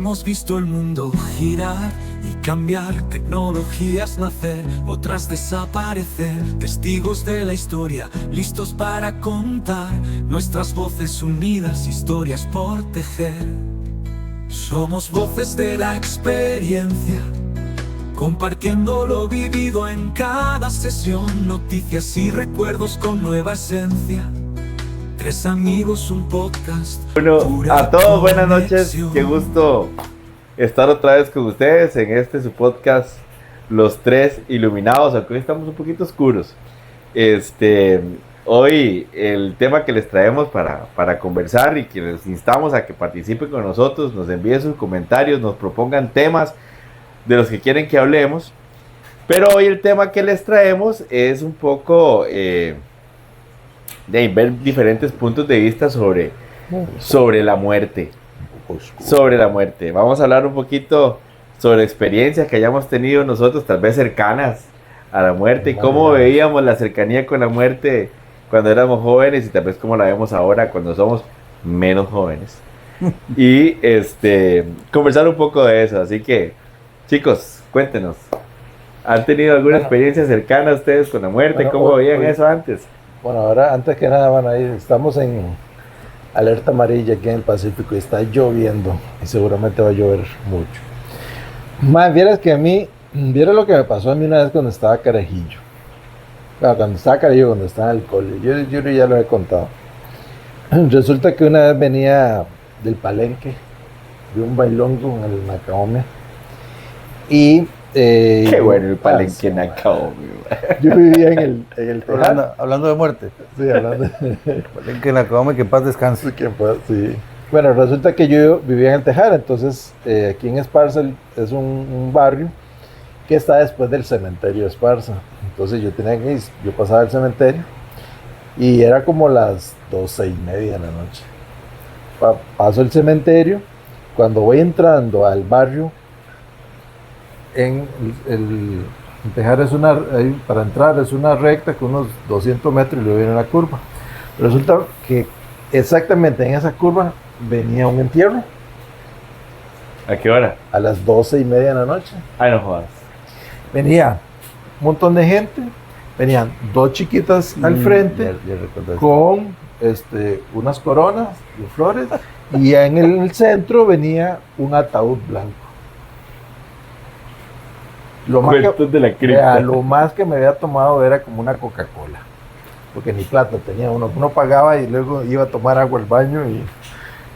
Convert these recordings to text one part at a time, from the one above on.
Hemos visto el mundo girar y cambiar, tecnologías nacer, otras desaparecer, testigos de la historia, listos para contar, nuestras voces unidas, historias por tejer. Somos voces de la experiencia, compartiendo lo vivido en cada sesión, noticias y recuerdos con nueva esencia. Tres amigos, un podcast. Bueno, a todos buenas noches, qué gusto estar otra vez con ustedes en su podcast Los Tres Iluminados, aunque hoy estamos un poquito oscuros. Hoy el tema que les traemos para conversar y que les instamos a que participen con nosotros, nos envíen sus comentarios, nos propongan temas de los que quieren que hablemos. Pero hoy el tema que les traemos es un poco de ver diferentes puntos de vista sobre la muerte. Sobre la muerte. Vamos a hablar un poquito sobre experiencias que hayamos tenido nosotros, tal vez cercanas a la muerte, y cómo veíamos la cercanía con la muerte cuando éramos jóvenes y tal vez cómo la vemos ahora cuando somos menos jóvenes. Y conversar un poco de eso. Así que, chicos, cuéntenos. ¿Han tenido alguna experiencia cercana ustedes con la muerte? ¿Cómo veían eso antes? Bueno, ahora, antes que nada, ahí estamos en alerta amarilla aquí en el Pacífico y está lloviendo y seguramente va a llover mucho. Vieras que a mí, vieras lo que me pasó a mí una vez cuando estaba carajillo. Bueno, cuando estaba en el cole, yo ya lo he contado. Resulta que una vez venía del Palenque, de un bailongo en el Nacaome, y qué bueno el Palenque en Nacaome. Yo vivía en el Tejar. Hablando de muerte. Sí, hablando Palenque en Nacaome, que en paz descanse. Sí. Bueno, resulta que yo vivía en el Tejar, entonces aquí en Esparza es un barrio que está después del cementerio de Esparza. Entonces yo pasaba al cementerio y era como las 12:30 de la noche. Paso el cementerio, cuando voy entrando al barrio, en el Tejar para entrar es una recta con unos 200 metros y luego viene la curva. Resulta que exactamente en esa curva venía un entierro. ¿A qué hora? A las 12:30 de la noche. Ay, no jodas. Venía un montón de gente, venían dos chiquitas al frente con unas coronas de flores y en el centro venía un ataúd blanco. Lo más que me había tomado era como una Coca-Cola, porque ni plata tenía uno pagaba y luego iba a tomar agua al baño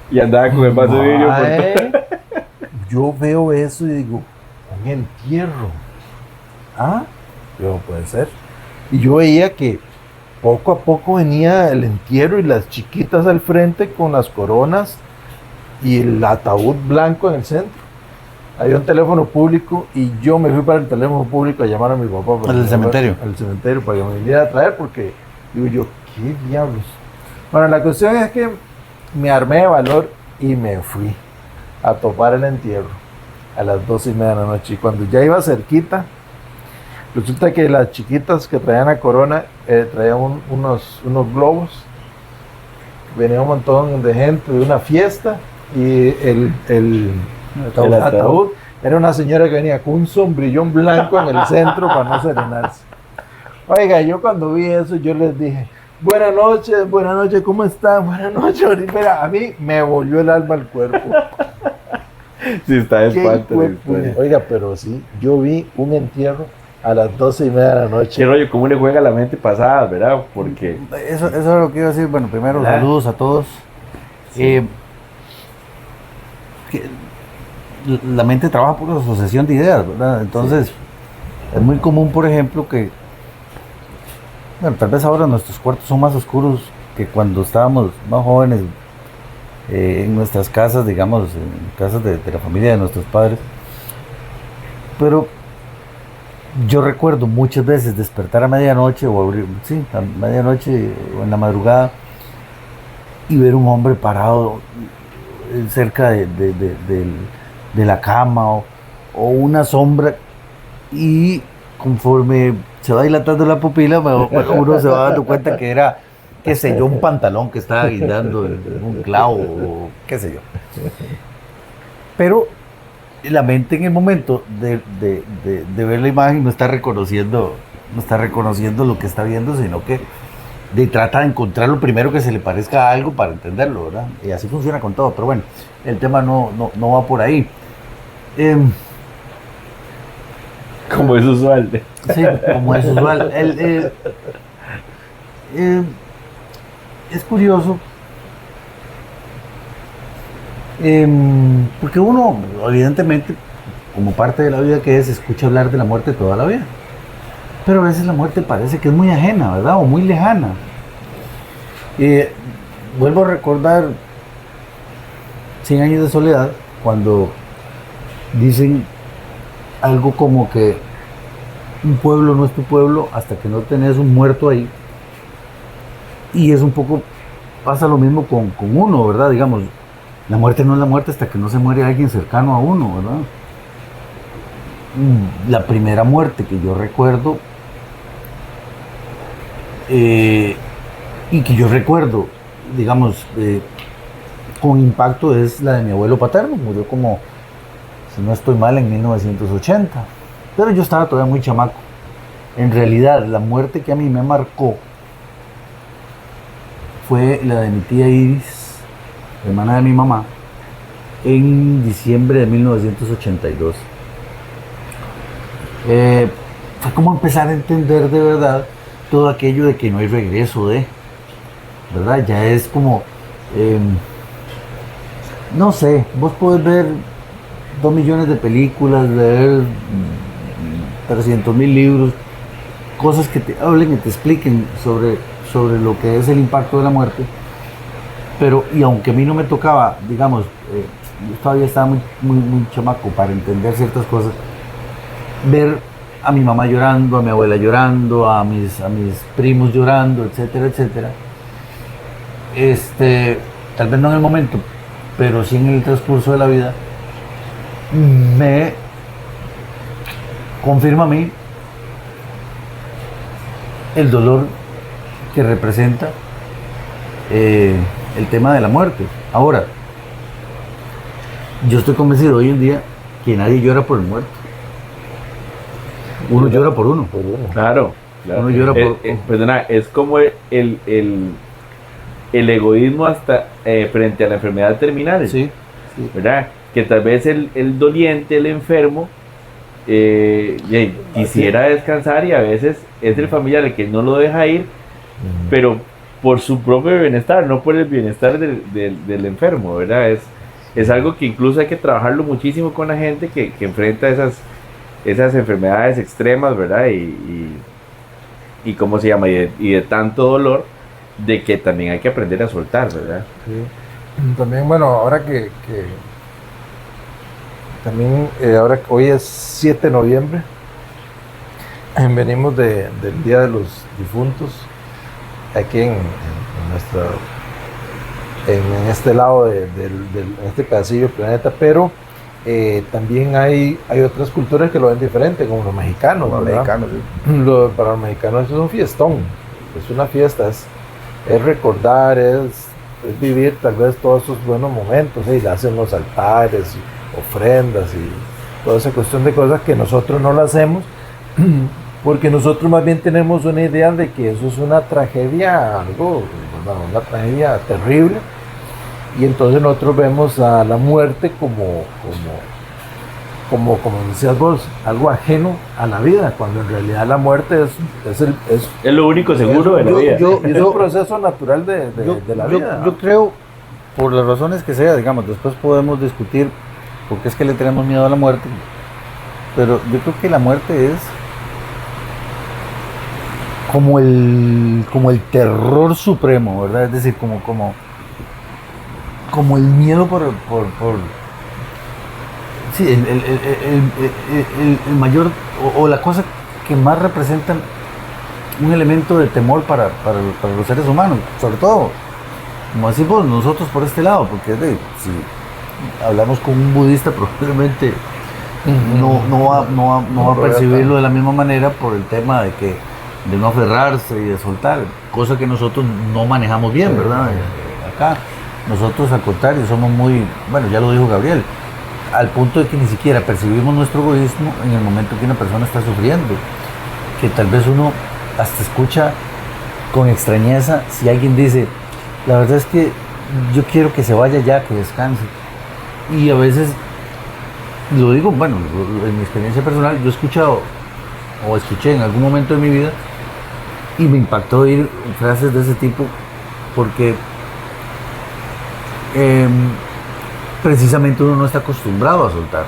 y andaba con el vaso de vidrio. Yo veo eso y digo, un entierro. No puede ser. Y yo veía que poco a poco venía el entierro y las chiquitas al frente con las coronas y el ataúd blanco en el centro. Había un teléfono público y yo me fui para el teléfono público a llamar a mi papá. ¿Al cementerio? Al cementerio para que me viniera a traer, porque digo yo, ¿qué diablos? Bueno, la cuestión es que me armé de valor y me fui a topar el entierro a las 12:30 de la noche. Y cuando ya iba cerquita, resulta que las chiquitas que traían la corona traían unos globos. Venía un montón de gente de una fiesta y el ataúd era una señora que venía con un sombrillón blanco en el centro para no serenarse. Oiga, yo cuando vi eso, yo les dije, buenas noches, ¿cómo están? Buenas noches. Mira, a mí me volvió el alma al cuerpo. Sí, está espanto. Oiga, pero sí, yo vi un entierro a las 12:30 de la noche. Qué rollo, cómo le juega la mente pasada, ¿verdad? Porque eso es lo que iba a decir. Bueno, primero, saludos a todos. Sí. La mente trabaja por asociación de ideas, ¿verdad? Entonces, es muy común, por ejemplo, que, bueno, tal vez ahora nuestros cuartos son más oscuros que cuando estábamos más jóvenes, en nuestras casas, digamos, en casas de la familia de nuestros padres. Pero yo recuerdo muchas veces despertar a medianoche, a medianoche o en la madrugada, y ver un hombre parado cerca de la cama o una sombra, y conforme se va dilatando la pupila uno se va dando cuenta que era, qué sé yo, un pantalón que estaba guindando en un clavo o qué sé yo. Pero la mente en el momento de ver la imagen no está reconociendo lo que está viendo, sino que trata de encontrar lo primero que se le parezca a algo para entenderlo, ¿verdad? Y así funciona con todo, pero bueno, el tema no va por ahí. Como es usual. Sí, como es usual. Es curioso, porque uno, evidentemente, como parte de la vida que es, escucha hablar de la muerte toda la vida. Pero a veces la muerte parece que es muy ajena, ¿verdad? O muy lejana. Vuelvo a recordar 100 años de soledad, cuando dicen algo como que un pueblo no es tu pueblo hasta que no tenés un muerto ahí. Y es un poco, pasa lo mismo con uno, ¿verdad? Digamos, la muerte no es la muerte hasta que no se muere alguien cercano a uno, ¿verdad? La primera muerte que yo recuerdo, y que yo recuerdo, digamos, con impacto, es la de mi abuelo paterno. Murió como, si no estoy mal, en 1980. Pero yo estaba todavía muy chamaco. En realidad, la muerte que a mí me marcó fue la de mi tía Iris, hermana de mi mamá, en diciembre de 1982. Fue como empezar a entender de verdad todo aquello de que no hay regreso de, ¿verdad? Ya es como, no sé, vos podés ver 2 millones de películas, leer 300,000 libros, cosas que te hablen y te expliquen sobre lo que es el impacto de la muerte, pero, y aunque a mí no me tocaba, digamos, yo todavía estaba muy chamaco para entender ciertas cosas, ver a mi mamá llorando, a mi abuela llorando, a mis primos llorando, etcétera, etcétera, tal vez no en el momento, pero sí en el transcurso de la vida, me confirma a mí el dolor que representa el tema de la muerte. Ahora, yo estoy convencido hoy en día que nadie llora por el muerto. Uno llora por uno. Claro. Uno llora por... Perdona, es como el egoísmo hasta frente a la enfermedad terminal. Sí. ¿Verdad? Que tal vez el doliente, el enfermo, quisiera descansar, y a veces es el familiar el que no lo deja ir, pero por su propio bienestar, no por el bienestar del enfermo, ¿verdad? Es algo que incluso hay que trabajarlo muchísimo con la gente que enfrenta esas enfermedades extremas, ¿verdad? Y ¿cómo se llama? Y de tanto dolor, de que también hay que aprender a soltar, ¿verdad? Sí. También, bueno, ahora que también, ahora que hoy es 7 de noviembre, venimos del Día de los Difuntos, aquí en este lado en este pedacillo del planeta, pero también hay otras culturas que lo ven diferente, como los mexicanos. Los ¿verdad? mexicanos, sí. Para los mexicanos eso es un fiestón, es una fiesta, es recordar, es vivir tal vez todos esos buenos momentos, y le hacen los altares, y ofrendas y toda esa cuestión de cosas que nosotros no lo hacemos, porque nosotros más bien tenemos una idea de que eso es una tragedia, una tragedia terrible, y entonces nosotros vemos a la muerte como decías vos, algo ajeno a la vida, cuando en realidad la muerte es lo único seguro de la vida. Es un proceso natural de la vida. Yo creo, por las razones que sea, digamos, después podemos discutir por qué es que le tenemos miedo a la muerte, pero yo creo que la muerte es como el terror supremo, ¿verdad? Es decir, como el miedo por sí, el mayor, o la cosa que más representa un elemento de temor para los seres humanos, sobre todo, como decimos nosotros por este lado, porque si hablamos con un budista probablemente no va a percibirlo de la misma manera, por el tema de no aferrarse y de soltar, cosa que nosotros no manejamos bien, ¿verdad? Acá nosotros al contrario somos muy, bueno, ya lo dijo Gabriel, al punto de que ni siquiera percibimos nuestro egoísmo en el momento que una persona está sufriendo, que tal vez uno hasta escucha con extrañeza si alguien dice, la verdad es que yo quiero que se vaya ya, que descanse. Y a veces, lo digo, bueno, en mi experiencia personal, yo he escuchado o escuché en algún momento de mi vida y me impactó oír frases de ese tipo porque precisamente uno no está acostumbrado a soltar,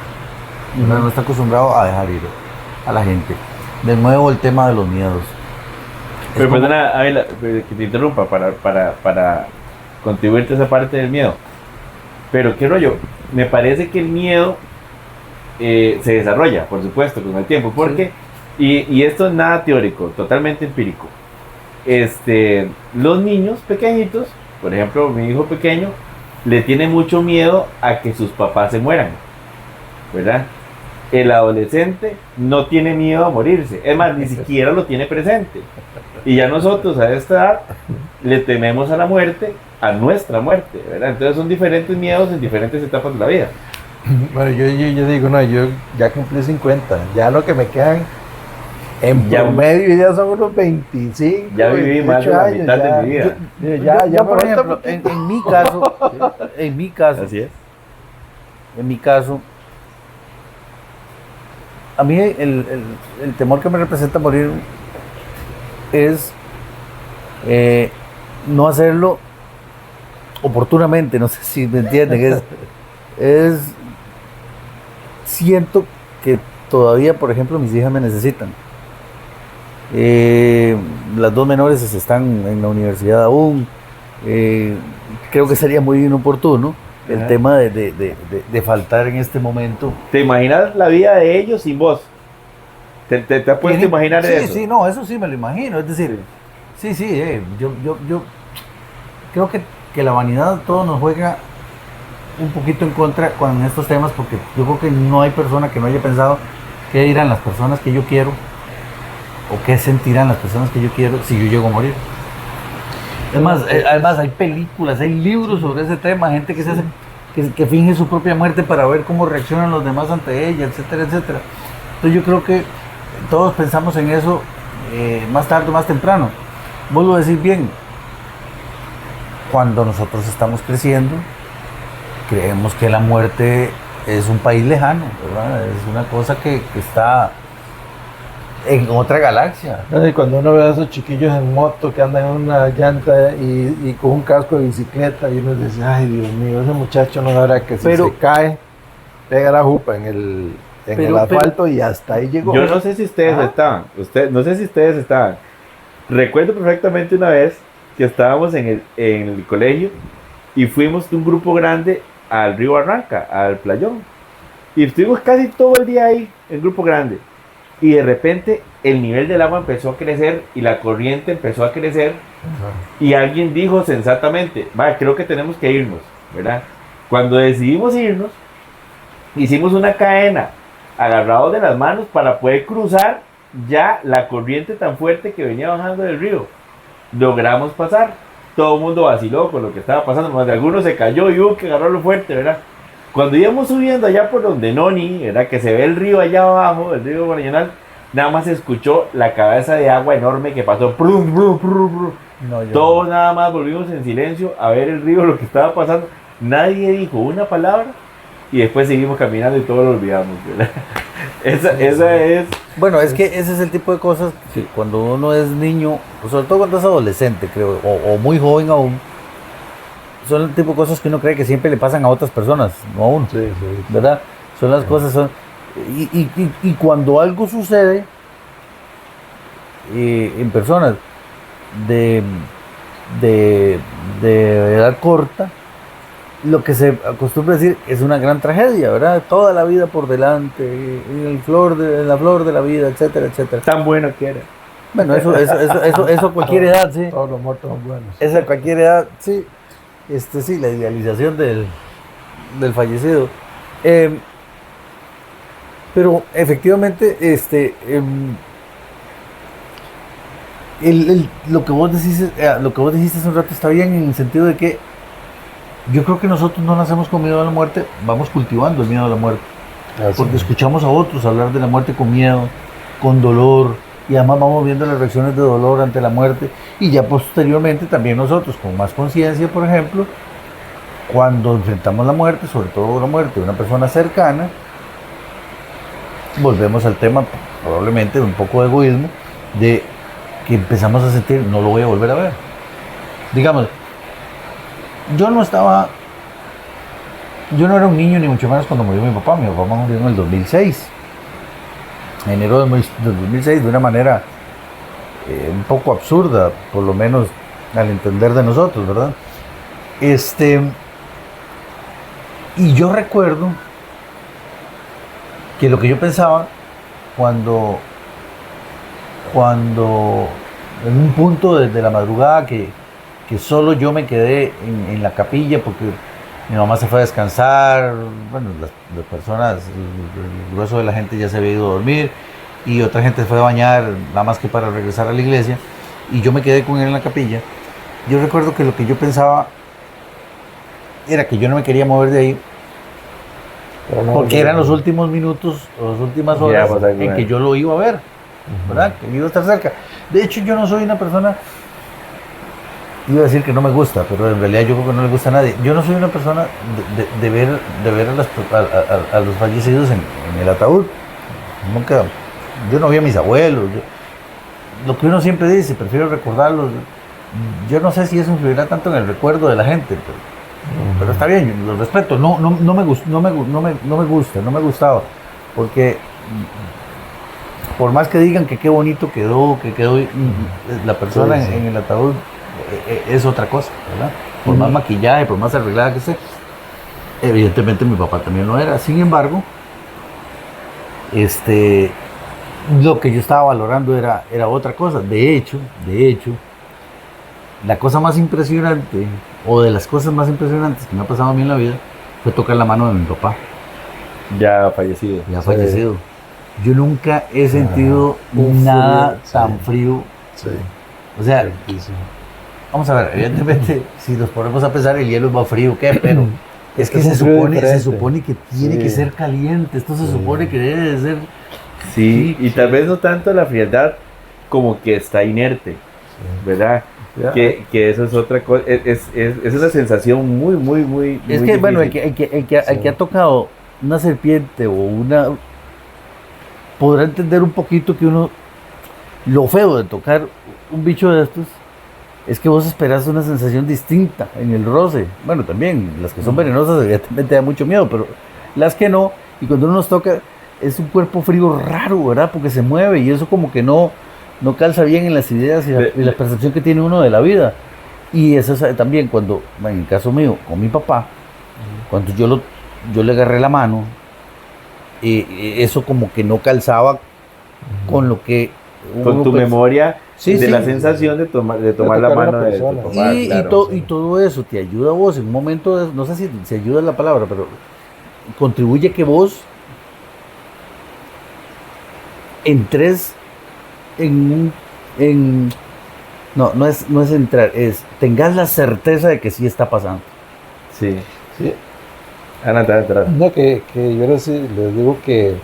uno no está acostumbrado a dejar ir a la gente. De nuevo el tema de los miedos. Pero perdona, Ávila, que te interrumpa para contribuirte a esa parte del miedo. Pero qué rollo, me parece que el miedo se desarrolla, por supuesto, con el tiempo, porque, sí. y esto es nada teórico, totalmente empírico. Los niños pequeñitos, por ejemplo, mi hijo pequeño, le tiene mucho miedo a que sus papás se mueran, ¿verdad? El adolescente no tiene miedo a morirse, es más, ni siquiera lo tiene presente. Y ya nosotros a esta edad le tememos a la muerte, a nuestra muerte, ¿verdad? Entonces son diferentes miedos en diferentes etapas de la vida. Bueno, yo digo, no, yo ya cumplí 50, ya lo que me quedan en promedio ya son unos 25. Ya viví más de la mitad de mi vida. Yo por ejemplo, en mi caso, así es. En mi caso, a mí el temor que me representa morir es no hacerlo oportunamente, no sé si me entienden, siento que todavía, por ejemplo, mis hijas me necesitan. Las dos menores están en la universidad aún. Creo que sería muy inoportuno el tema de faltar en este momento. ¿Te imaginas la vida de ellos sin vos? ¿Te has puesto a imaginar eso? Sí, no, eso sí me lo imagino. Es decir, yo creo que la vanidad todo nos juega un poquito en contra con estos temas, porque yo creo que no hay persona que no haya pensado qué dirán las personas que yo quiero o qué sentirán las personas que yo quiero si yo llego a morir. Además hay películas, hay libros sobre ese tema, gente que se hace, que finge su propia muerte para ver cómo reaccionan los demás ante ella, etcétera, etcétera. Entonces yo creo que todos pensamos en eso más tarde o más temprano. Vuelvo a decir bien, cuando nosotros estamos creciendo, creemos que la muerte es un país lejano, ¿verdad? Es una cosa que está en otra galaxia. Y cuando uno ve a esos chiquillos en moto que andan en una llanta y con un casco de bicicleta, y uno dice, ay Dios mío, ese muchacho no sabrá que si se cae, pega la jupa en el asfalto y hasta ahí llegó. Yo no sé si ustedes estaban. Recuerdo perfectamente una vez que estábamos en el colegio y fuimos de un grupo grande al río Barranca, al playón. Y estuvimos casi todo el día ahí, el grupo grande. Y de repente el nivel del agua empezó a crecer y la corriente empezó a crecer. Y alguien dijo sensatamente, creo que tenemos que irnos, ¿verdad? Cuando decidimos irnos, hicimos una cadena agarrados de las manos para poder cruzar ya la corriente tan fuerte que venía bajando del río. Logramos pasar. Todo el mundo vaciló con lo que estaba pasando, más de algunos se cayó y hubo que agarrarlo fuerte, ¿verdad? Cuando íbamos subiendo allá por donde Noni, ¿verdad? Que se ve el río allá abajo, el río Guarañanal, nada más se escuchó la cabeza de agua enorme que pasó. Brum, brum, brum, brum. Todos nada más volvimos en silencio a ver el río, lo que estaba pasando. Nadie dijo una palabra y después seguimos caminando y todo lo olvidamos, ¿verdad? Esa es... Bueno, es que ese es el tipo de cosas que cuando uno es niño, sobre todo cuando es adolescente, creo, o muy joven aún, son el tipo de cosas que uno cree que siempre le pasan a otras personas, no a uno, ¿verdad? Son las cosas, y cuando algo sucede en personas de edad corta, lo que se acostumbra a decir es una gran tragedia, ¿verdad? Toda la vida por delante, en la flor de la vida, etcétera, etcétera. Tan bueno que era. Bueno, eso a cualquier edad, sí. Todos los muertos son buenos. Eso a cualquier edad, sí. Sí, la idealización del fallecido. Pero efectivamente, lo que vos dijiste hace un rato está bien, en el sentido de que yo creo que nosotros no nacemos con miedo a la muerte, vamos cultivando el miedo a la muerte. Porque escuchamos a otros hablar de la muerte con miedo, con dolor, y además vamos viendo las reacciones de dolor ante la muerte, y ya posteriormente también nosotros con más conciencia, por ejemplo, cuando enfrentamos la muerte, sobre todo la muerte de una persona cercana, volvemos al tema probablemente de un poco de egoísmo, de que empezamos a sentir, no lo voy a volver a ver. Digamos, yo no era un niño ni mucho menos cuando murió mi papá murió en el 2006, en enero del 2006, de una manera un poco absurda, por lo menos al entender de nosotros, ¿verdad? Y yo recuerdo que lo que yo pensaba cuando en un punto de la madrugada que solo yo me quedé en la capilla porque mi mamá se fue a descansar, bueno, las personas, el grueso de la gente ya se había ido a dormir y otra gente se fue a bañar nada más que para regresar a la iglesia, y yo me quedé con él en la capilla. Yo recuerdo que lo que yo pensaba era que yo no me quería mover de ahí porque eran los últimos minutos o las últimas horas en que yo lo iba a ver, ¿verdad? Que iba a estar cerca. De hecho, yo no soy una persona, iba a decir que no me gusta, pero en realidad yo creo que no le gusta a nadie. Yo no soy una persona de ver a los fallecidos en el ataúd. Nunca, yo no vi a mis abuelos. Lo que uno siempre dice, prefiero recordarlos. Yo no sé si eso influirá tanto en el recuerdo de la gente, pero está bien, yo lo respeto. No me gusta, no me gustaba, porque por más que digan que qué bonito quedó la persona en el ataúd, es otra cosa, ¿verdad? Por más maquillaje, por más arreglada que esté. Evidentemente mi papá también lo era. Sin embargo, lo que yo estaba valorando era otra cosa. De hecho, la cosa más impresionante, o de las cosas más impresionantes que me ha pasado a mí en la vida, fue tocar la mano de mi papá. Ya fallecido. Yo nunca he sentido nada tan frío. Sí. O sea, vamos a ver, evidentemente, si nos ponemos a pensar, el hielo es más frío que, pero es que se supone que tiene que ser caliente. Esto se supone que debe de ser. Sí, y tal vez no tanto la frialdad como que está inerte, ¿verdad? Que eso es otra cosa, es una sensación muy es que, difícil. bueno, el que ha tocado una serpiente o una, podrá entender un poquito que uno, lo feo de tocar un bicho de estos es que vos esperás una sensación distinta en el roce. Bueno, también las que son venenosas evidentemente da mucho miedo, pero las que no, y cuando uno nos toca es un cuerpo frío raro, ¿verdad? Porque se mueve y eso como que no calza bien en las ideas y la percepción que tiene uno de la vida. Y eso también cuando, en el caso mío, con mi papá, cuando yo le agarré la mano, eso como que no calzaba con lo que... Con tu memoria la sensación de tomar la mano de tu papá. Y todo eso te ayuda a vos en un momento, no sé si se ayuda la palabra, pero contribuye que vos entres no es entrar, es tengas la certeza de que sí está pasando. Sí. Ana, no, que yo les digo que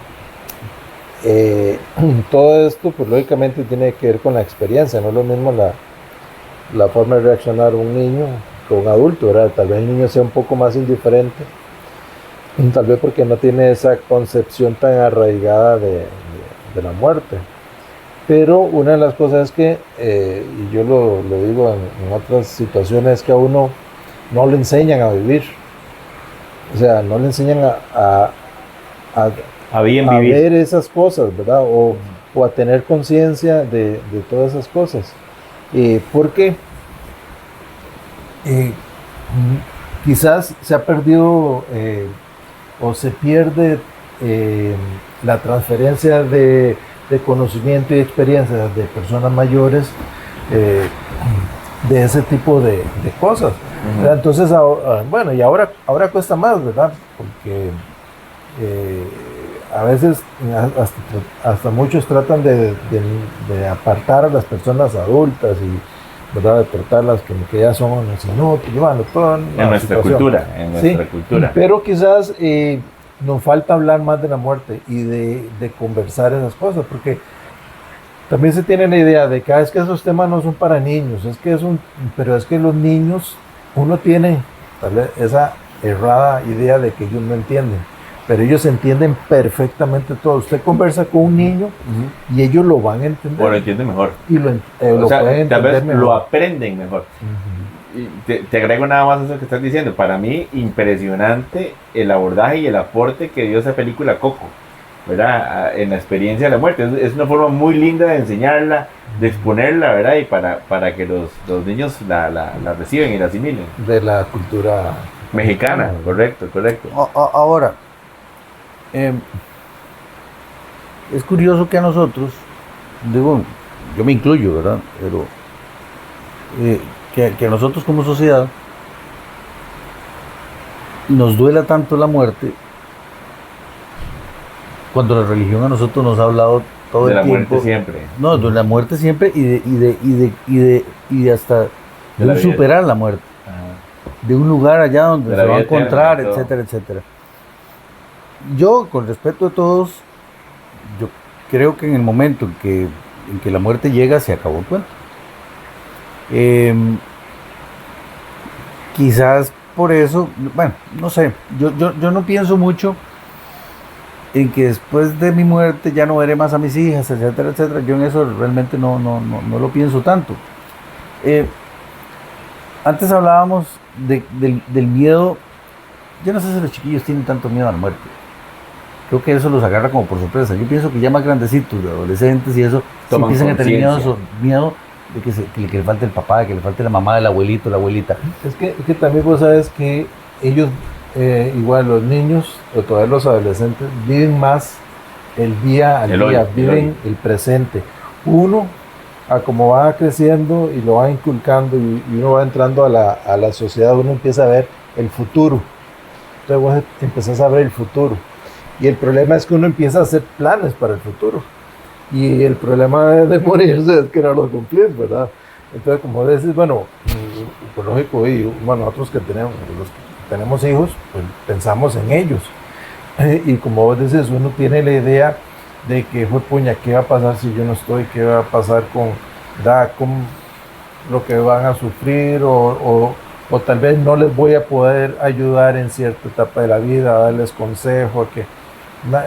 todo esto pues lógicamente tiene que ver con la experiencia. No es lo mismo la forma de reaccionar un niño que un adulto, ¿verdad? Tal vez el niño sea un poco más indiferente, tal vez porque no tiene esa concepción tan arraigada de la muerte. Pero una de las cosas es que, y yo lo digo en otras situaciones, es que a uno no le enseñan a vivir. O sea, no le enseñan a ver esas cosas, ¿verdad? O a tener conciencia de todas esas cosas. Porque quizás se ha perdido o se pierde la transferencia de conocimiento y experiencias de personas mayores de ese tipo de cosas. Entonces, bueno, y ahora cuesta más, ¿verdad? Porque a veces hasta muchos tratan de apartar a las personas adultas ¿verdad? De tratarlas como que ya son unos inútiles, bueno, toda una En nuestra situación. cultura, en nuestra Sí, cultura. pero quizás nos falta hablar más de la muerte y de conversar esas cosas, porque también se tiene la idea de que es que esos temas no son para niños, pero es que los niños, uno tiene tal vez esa errada idea de que ellos no entienden, pero ellos entienden perfectamente todo. Usted conversa con un niño y ellos lo van a entender. O lo entienden mejor. Y lo O sea, pueden tal entender vez mejor. lo aprenden mejor. Y te agrego nada más eso que estás diciendo. Para mí, impresionante el abordaje y el aporte que dio esa película Coco, ¿verdad? En la experiencia de la muerte. Es una forma muy linda de enseñarla, de exponerla, ¿verdad? Y para que los niños la reciben y la asimilen. De la cultura Mexicana, correcto. Ahora, es curioso que a nosotros, digo, yo me incluyo, ¿verdad? Pero que a nosotros como sociedad nos duela tanto la muerte, cuando la religión a nosotros nos ha hablado todo De el la tiempo. muerte siempre. No, de la muerte siempre y hasta De de la un vida. superar la muerte, Ajá. de un lugar allá donde De se la va a vida eterna, encontrar, todo. etcétera, etcétera. Yo, con respeto a todos, yo creo que en el momento en que la muerte llega, se acabó el cuento. Quizás por eso, bueno, no sé, yo no pienso mucho en que después de mi muerte ya no veré más a mis hijas, etcétera, etcétera. Yo en eso realmente no lo pienso tanto. Antes hablábamos del miedo. Yo no sé si los chiquillos tienen tanto miedo a la muerte. Creo que eso los agarra como por sorpresa. Yo pienso que ya más grandecitos, de adolescentes y eso, sí Toman empiezan a tener conciencia. miedo de que le falte el papá, de que le falte la mamá, el abuelito, la abuelita. Es que también vos sabes que ellos, igual los niños o todavía los adolescentes, viven más el día al El día, hoy, viven el presente. Uno, a como va creciendo y lo va inculcando y uno va entrando a la sociedad, uno empieza a ver el futuro. Entonces vos empezás a ver el futuro. Y el problema es que uno empieza a hacer planes para el futuro. Y el problema de morirse es que no lo cumplís, ¿verdad? Entonces, como decís, bueno, pues lógico, y bueno, nosotros que tenemos, los que tenemos hijos, pues pensamos en ellos. Y como vos decís, uno tiene la idea de que, fue puña, ¿qué va a pasar si yo no estoy? ¿Qué va a pasar con lo que van a sufrir? O tal vez no les voy a poder ayudar en cierta etapa de la vida, a darles consejo,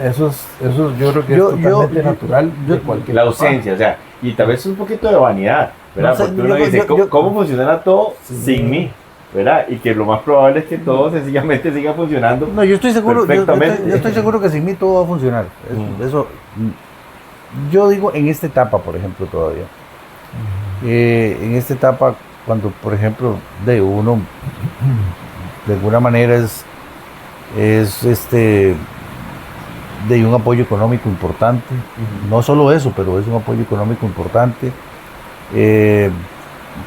eso yo creo que es totalmente natural de cualquier La papá. ausencia, o sea, y tal vez es un poquito de vanidad, ¿verdad? No sé, Porque uno yo- dice, yo- ¿cómo, yo- cómo funcionará todo Sí. sin mí? ¿Verdad? Y que lo más probable es que todo sencillamente siga funcionando. No, yo estoy seguro, Perfectamente. yo estoy seguro que sin mí todo va a funcionar. Eso, yo digo en esta etapa, por ejemplo, todavía. En esta etapa, cuando, por ejemplo, de uno, de alguna manera es de un apoyo económico importante. No solo eso, pero es un apoyo económico importante.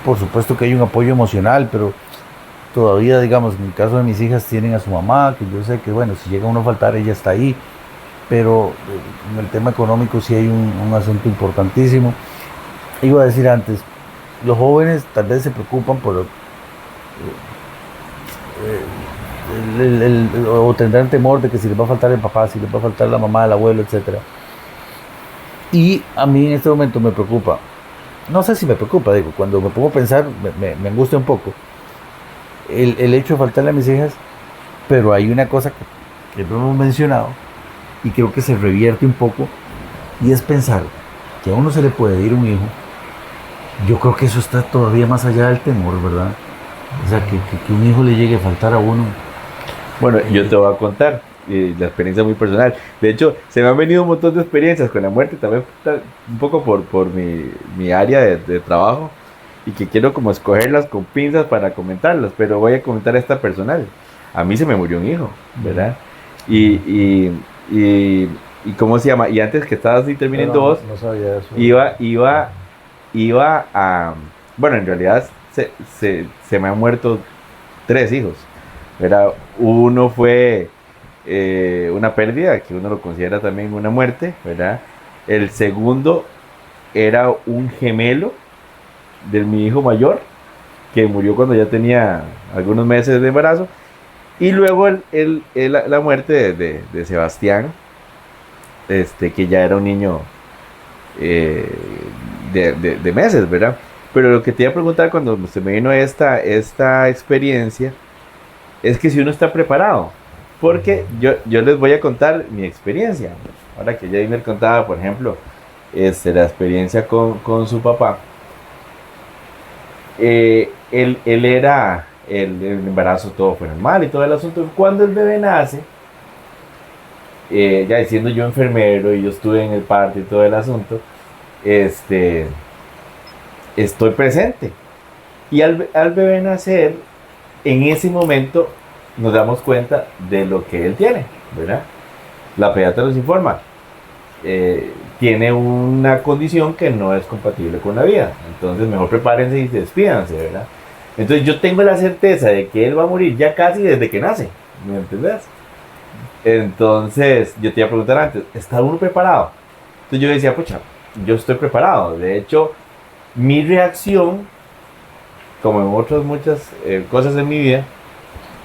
Por supuesto que hay un apoyo emocional, pero todavía, digamos, en el caso de mis hijas tienen a su mamá, que yo sé que, bueno, si llega uno a faltar, ella está ahí, pero en el tema económico sí hay un asunto importantísimo. Iba a decir antes, los jóvenes tal vez se preocupan por o tendrán temor de que si les va a faltar el papá, si les va a faltar la mamá, el abuelo, etc. Y a mí en este momento me preocupa, no sé si me preocupa, digo, cuando me pongo a pensar me angustia un poco el hecho de faltarle a mis hijas, pero hay una cosa que no hemos mencionado y creo que se revierte un poco, y es pensar que a uno se le puede ir un hijo. Yo creo que eso está todavía más allá del temor, ¿verdad? O sea, que un hijo le llegue a faltar a uno. Bueno, yo te voy a contar la experiencia muy personal. De hecho, se me han venido un montón de experiencias con la muerte, también un poco por mi área de trabajo, y que quiero como escogerlas con pinzas para comentarlas, pero voy a comentar esta personal. A mí se me murió un hijo, ¿verdad? Y ¿cómo se llama? Y antes que estabas así terminando Pero vos, no sabía eso. iba a... Bueno, en realidad se me han muerto 3 hijos, ¿verdad? Uno fue una pérdida, que uno lo considera también una muerte, ¿verdad? El segundo era un gemelo de mi hijo mayor, que murió cuando ya tenía algunos meses de embarazo, y luego la muerte de Sebastián, que ya era un niño de meses, ¿verdad? Pero lo que te iba a preguntar cuando se me vino esta experiencia es que si uno está preparado, porque yo les voy a contar mi experiencia. Ahora que Jaime contaba, por ejemplo, la experiencia con su papá. Él era, el embarazo todo fue normal y todo el asunto. Cuando el bebé nace, ya siendo yo enfermero y yo estuve en el parto y todo el asunto, estoy presente. Y al bebé nacer, en ese momento nos damos cuenta de lo que él tiene, ¿verdad? La pediatra nos informa, tiene una condición que no es compatible con la vida, entonces mejor prepárense y despídanse, ¿verdad? Entonces yo tengo la certeza de que él va a morir ya casi desde que nace, ¿me entendés? Entonces yo te iba a preguntar antes, ¿está uno preparado? Entonces yo decía, pucha, yo estoy preparado. De hecho, mi reacción, como en otras muchas cosas en mi vida,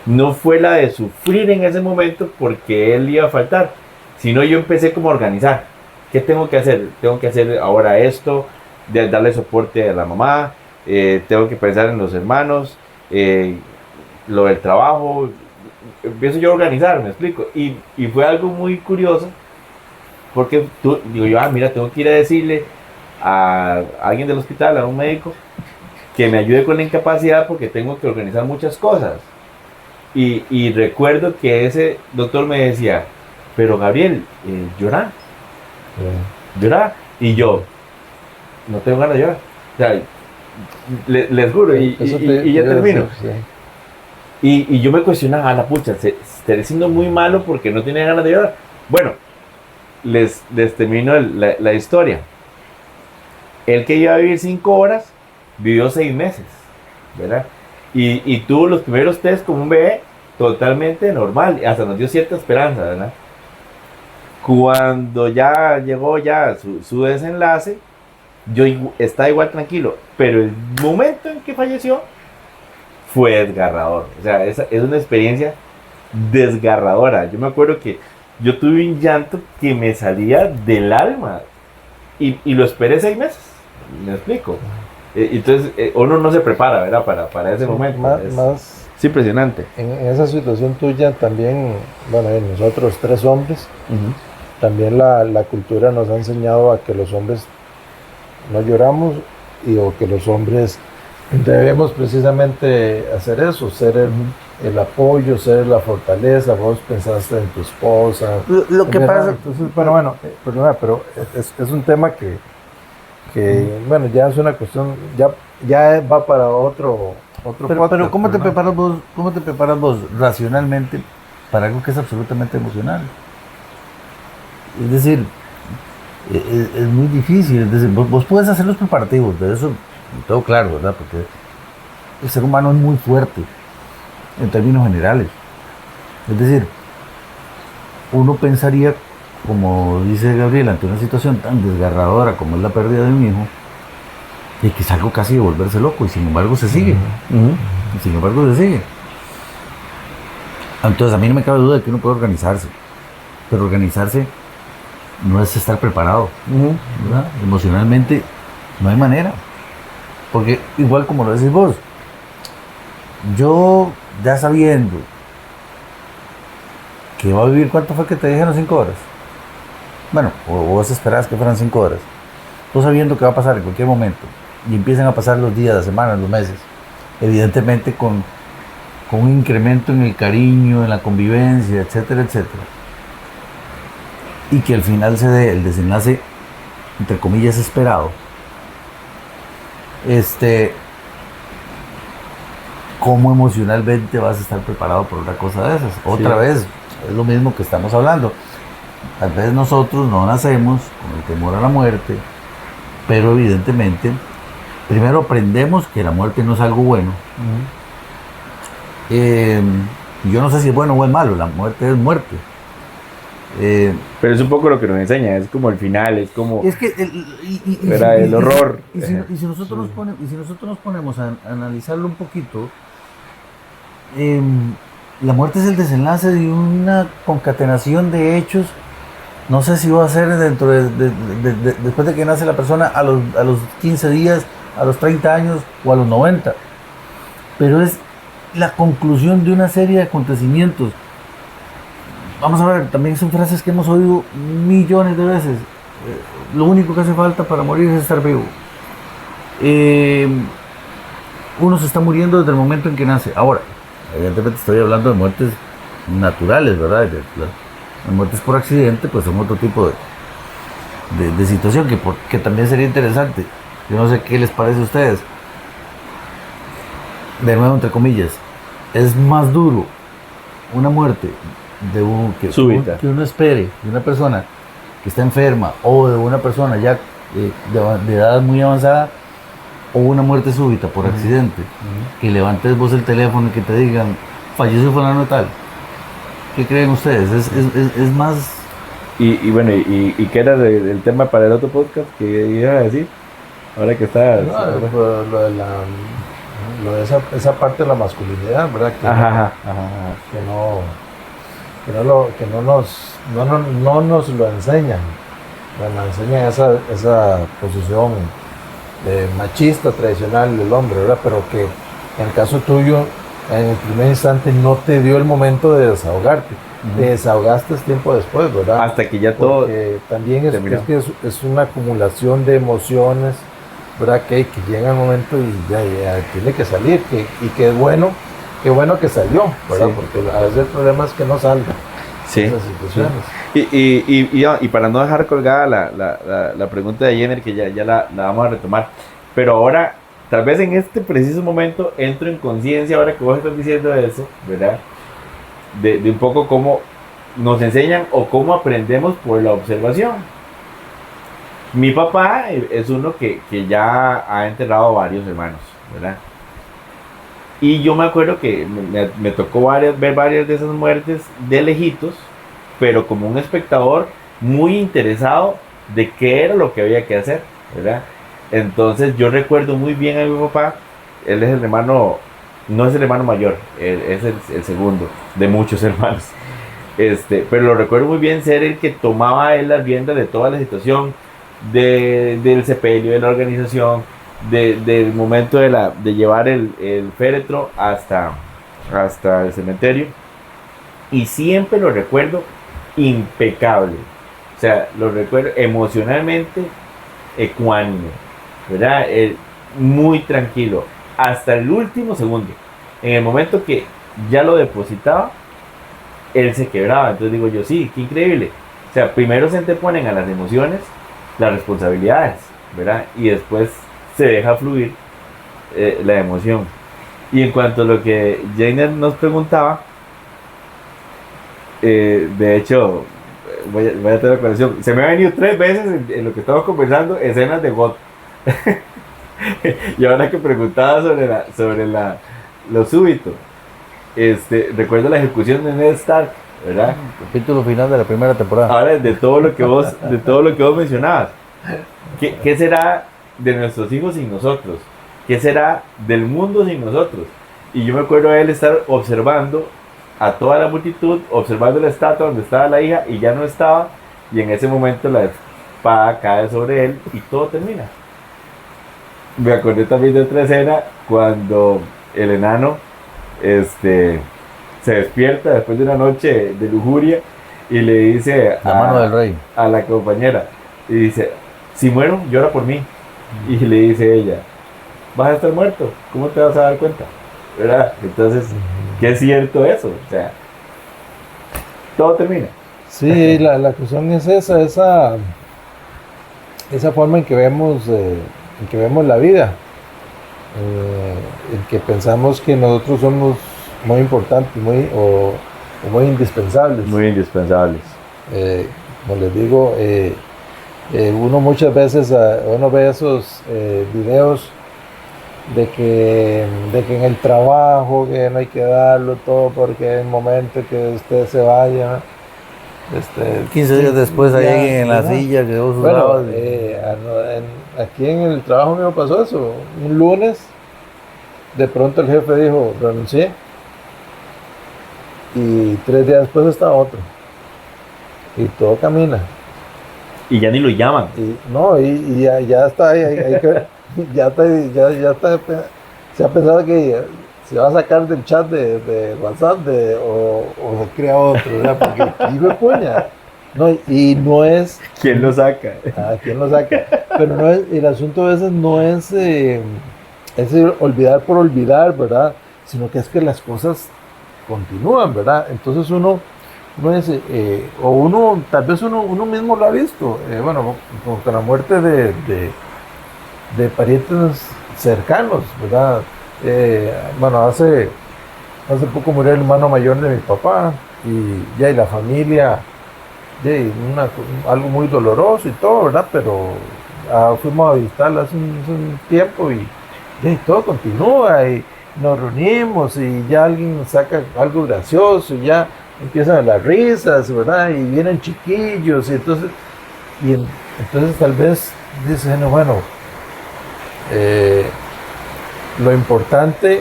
no fue la de sufrir en ese momento porque él iba a faltar, sino yo empecé como a organizar. ¿Qué tengo que hacer? Tengo que hacer ahora esto, de darle soporte a la mamá, tengo que pensar en los hermanos, lo del trabajo. Empiezo yo a organizar, me explico. Y fue algo muy curioso, porque digo yo, mira, tengo que ir a decirle a alguien del hospital, a un médico, que me ayude con la incapacidad porque tengo que organizar muchas cosas. Y recuerdo que ese doctor me decía, pero Gabriel, llora. Y yo, no tengo ganas de llorar. O sea, les juro, y ya termino. Y yo me cuestionaba, la pucha, estaré siendo muy malo porque no tenía ganas de llorar. Bueno, les termino la historia. El que iba a vivir 5 horas, vivió 6 meses, ¿verdad? Y tuvo los primeros test como un bebé totalmente normal, hasta nos dio cierta esperanza, ¿verdad? Cuando ya llegó su desenlace, yo estaba igual tranquilo, pero el momento en que falleció fue desgarrador. O sea, es una experiencia desgarradora. Yo me acuerdo que yo tuve un llanto que me salía del alma y lo esperé 6 meses. ¿Me explico? Entonces uno no se prepara, ¿verdad? Para ese momento. Es impresionante. En esa situación tuya también, bueno, nosotros 3 hombres, también la cultura nos ha enseñado a que los hombres no lloramos o que los hombres debemos precisamente hacer eso, ser el apoyo, ser la fortaleza. Vos pensaste en tu esposa. Lo que pasa... Entonces, bueno, pero es un tema que bueno, ya es una cuestión, ya va para otro Pero ¿cómo te preparas vos racionalmente para algo que es absolutamente emocional? Es decir, es muy difícil. Es decir, vos puedes hacer los preparativos, de eso todo claro, ¿verdad? Porque el ser humano es muy fuerte en términos generales. Es decir, uno pensaría, como dice Gabriel, ante una situación tan desgarradora como es la pérdida de un hijo, y que es algo casi de volverse loco, y sin embargo se sigue. Y sin embargo se sigue. Entonces a mí no me cabe duda de que uno puede organizarse, pero organizarse no es estar preparado, ¿verdad? Emocionalmente no hay manera, porque igual como lo decís vos, yo ya sabiendo que va a vivir, ¿cuánto fue que te dijeron? 5 horas. Bueno, o vos esperabas que fueran 5 horas, vos sabiendo que va a pasar en cualquier momento, y empiezan a pasar los días, las semanas, los meses, evidentemente con un incremento en el cariño, en la convivencia, etcétera, etcétera, y que al final se dé el desenlace, entre comillas, esperado, ¿cómo emocionalmente vas a estar preparado por una cosa de esas? Otra vez, es lo mismo que estamos hablando. Tal vez nosotros no nacemos con el temor a la muerte, pero evidentemente, primero aprendemos que la muerte no es algo bueno. Yo no sé si es bueno o es malo, la muerte es muerte. Pero es un poco lo que nos enseña, es como el final, es como Es que el horror. Y si nosotros nos ponemos a analizarlo un poquito, la muerte es el desenlace de una concatenación de hechos. No sé si va a ser dentro después de que nace la persona a los 15 días, a los 30 años o a los 90. Pero es la conclusión de una serie de acontecimientos. Vamos a ver, también son frases que hemos oído millones de veces. Lo único que hace falta para morir es estar vivo. Uno se está muriendo desde el momento en que nace. Ahora, evidentemente estoy hablando de muertes naturales, ¿verdad? Las muertes por accidente, pues son otro tipo de situación que también sería interesante. Yo no sé qué les parece a ustedes. De nuevo, entre comillas, es más duro una muerte súbita, que uno espere de una persona que está enferma o de una persona ya de edad muy avanzada, o una muerte súbita por accidente, que levantes vos el teléfono y que te digan falleció fulano tal. ¿Qué creen ustedes? Es más... Y bueno, ¿y qué era del tema para el otro podcast que iba a decir? Ahora que está... Lo de esa parte de la masculinidad, ¿verdad? Que no nos lo enseñan. Nos enseñan esa posición machista tradicional del hombre, ¿verdad? Pero que en el caso tuyo, en el primer instante no te dio el momento de desahogarte. Te desahogaste tiempo después, ¿verdad? Hasta que ya todo... Porque también es una acumulación de emociones, ¿verdad? Que llega el momento y ya tiene que salir, y qué bueno que salió, ¿verdad? Sí. Porque a veces el problema es que no salga. Sí. Esas situaciones. Y para no dejar colgada la pregunta de Jenner, que ya la vamos a retomar, pero ahora, tal vez en este preciso momento, entro en conciencia, ahora que vos estás diciendo eso, ¿verdad? De un poco cómo nos enseñan o cómo aprendemos por la observación. Mi papá es uno que ya ha enterrado varios hermanos, ¿verdad? Y yo me acuerdo que me tocó ver varias de esas muertes de lejitos, pero como un espectador muy interesado de qué era lo que había que hacer, ¿verdad? Entonces yo recuerdo muy bien a mi papá. Él es el hermano, no es el hermano mayor, es el segundo de muchos hermanos. Pero lo recuerdo muy bien ser el que tomaba él las riendas de toda la situación, del sepelio, de la organización, del momento de llevar el féretro hasta el cementerio. Y siempre lo recuerdo impecable. O sea, lo recuerdo emocionalmente ecuánime, ¿verdad? Muy tranquilo, hasta el último segundo. En el momento que ya lo depositaba, él se quebraba. Entonces digo yo, sí, qué increíble. O sea, primero se anteponen a las emociones las responsabilidades, ¿verdad? Y después se deja fluir la emoción. Y en cuanto a lo que Jainer nos preguntaba, de hecho, voy a tener la conexión. Se me ha venido 3 veces en lo que estamos conversando escenas de God. Y ahora que preguntaba sobre lo súbito, recuerdo la ejecución de Ned Stark, ¿verdad? Capítulo final de la primera temporada. Ahora, de todo lo que vos mencionabas, ¿qué será de nuestros hijos sin nosotros? ¿Qué será del mundo sin nosotros? Y yo me acuerdo a él estar observando a toda la multitud, observando la estatua donde estaba la hija y ya no estaba, y en ese momento la espada cae sobre él y todo termina. Me acordé también de otra escena cuando el enano se despierta después de una noche de lujuria y le dice la mano del rey a la compañera, y dice, si muero, llora por mí. Y le dice ella, vas a estar muerto, ¿cómo te vas a dar cuenta? ¿Verdad? Entonces, ¿qué es cierto eso? O sea, todo termina. Sí, la cuestión es esa forma en que vemos la vida, en que pensamos que nosotros somos muy importantes, o muy indispensables. Muy indispensables. Como les digo, uno muchas veces uno ve esos videos de que en el trabajo que no hay que darlo todo porque es el momento que usted se vaya, 15 días después, ahí ya, en la ¿verdad? silla que vos Bueno, usabas. aquí en el trabajo mío pasó eso. Un lunes, de pronto el jefe dijo, renuncié. Y 3 días después estaba otro. Y todo camina. Y ya ni lo llaman. Y ya está ahí, ya está, se ha pensado que se va a sacar del chat de WhatsApp o se crea otro, ¿verdad? Porque hijo de puña. No, y no es, ¿Quién lo saca? ¿quién lo saca? Pero no es, el asunto a veces no es, olvidar por olvidar, ¿verdad? Sino que es que las cosas continúan, ¿verdad? Entonces uno dice, o uno, tal vez uno mismo lo ha visto, bueno, con la muerte de parientes cercanos, ¿verdad? Bueno, hace poco murió el hermano mayor de mi papá y ya y la familia, algo muy doloroso y todo, ¿verdad? Pero fuimos a visitarla hace un tiempo y todo continúa y nos reunimos y ya alguien saca algo gracioso y ya empiezan las risas, ¿verdad? Y vienen chiquillos y entonces tal vez dicen, bueno, lo importante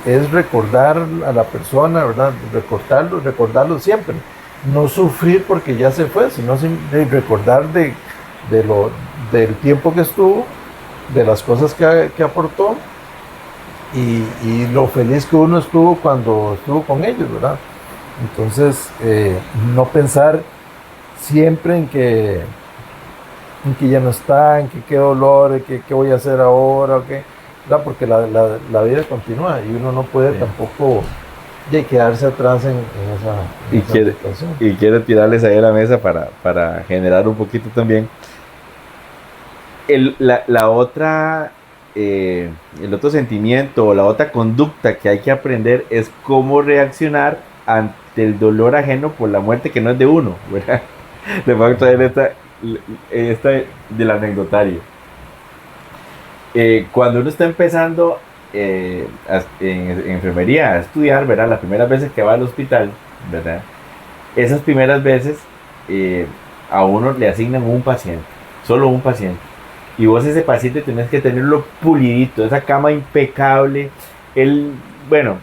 es recordar a la persona, ¿verdad? Recordarlo siempre. No sufrir porque ya se fue, sino recordar del tiempo que estuvo, de las cosas que aportó y lo feliz que uno estuvo cuando estuvo con ellos, ¿verdad? Entonces, no pensar siempre en que ya no está, en que qué dolor, qué voy a hacer ahora, ¿verdad? Porque la vida continúa y uno no puede tampoco quedarse atrás en esa situación. Y quiero tirarles ahí a la mesa para generar un poquito también. El otro sentimiento o la otra conducta que hay que aprender es cómo reaccionar ante el dolor ajeno por la muerte que no es de uno, ¿verdad? Le voy a traer esta del anecdotario. Cuando uno está empezando en enfermería a estudiar, ¿verdad? Las primeras veces que va al hospital, ¿verdad? Esas primeras veces a uno le asignan un paciente, solo un paciente. Y vos ese paciente tenés que tenerlo pulidito, esa cama impecable, bueno,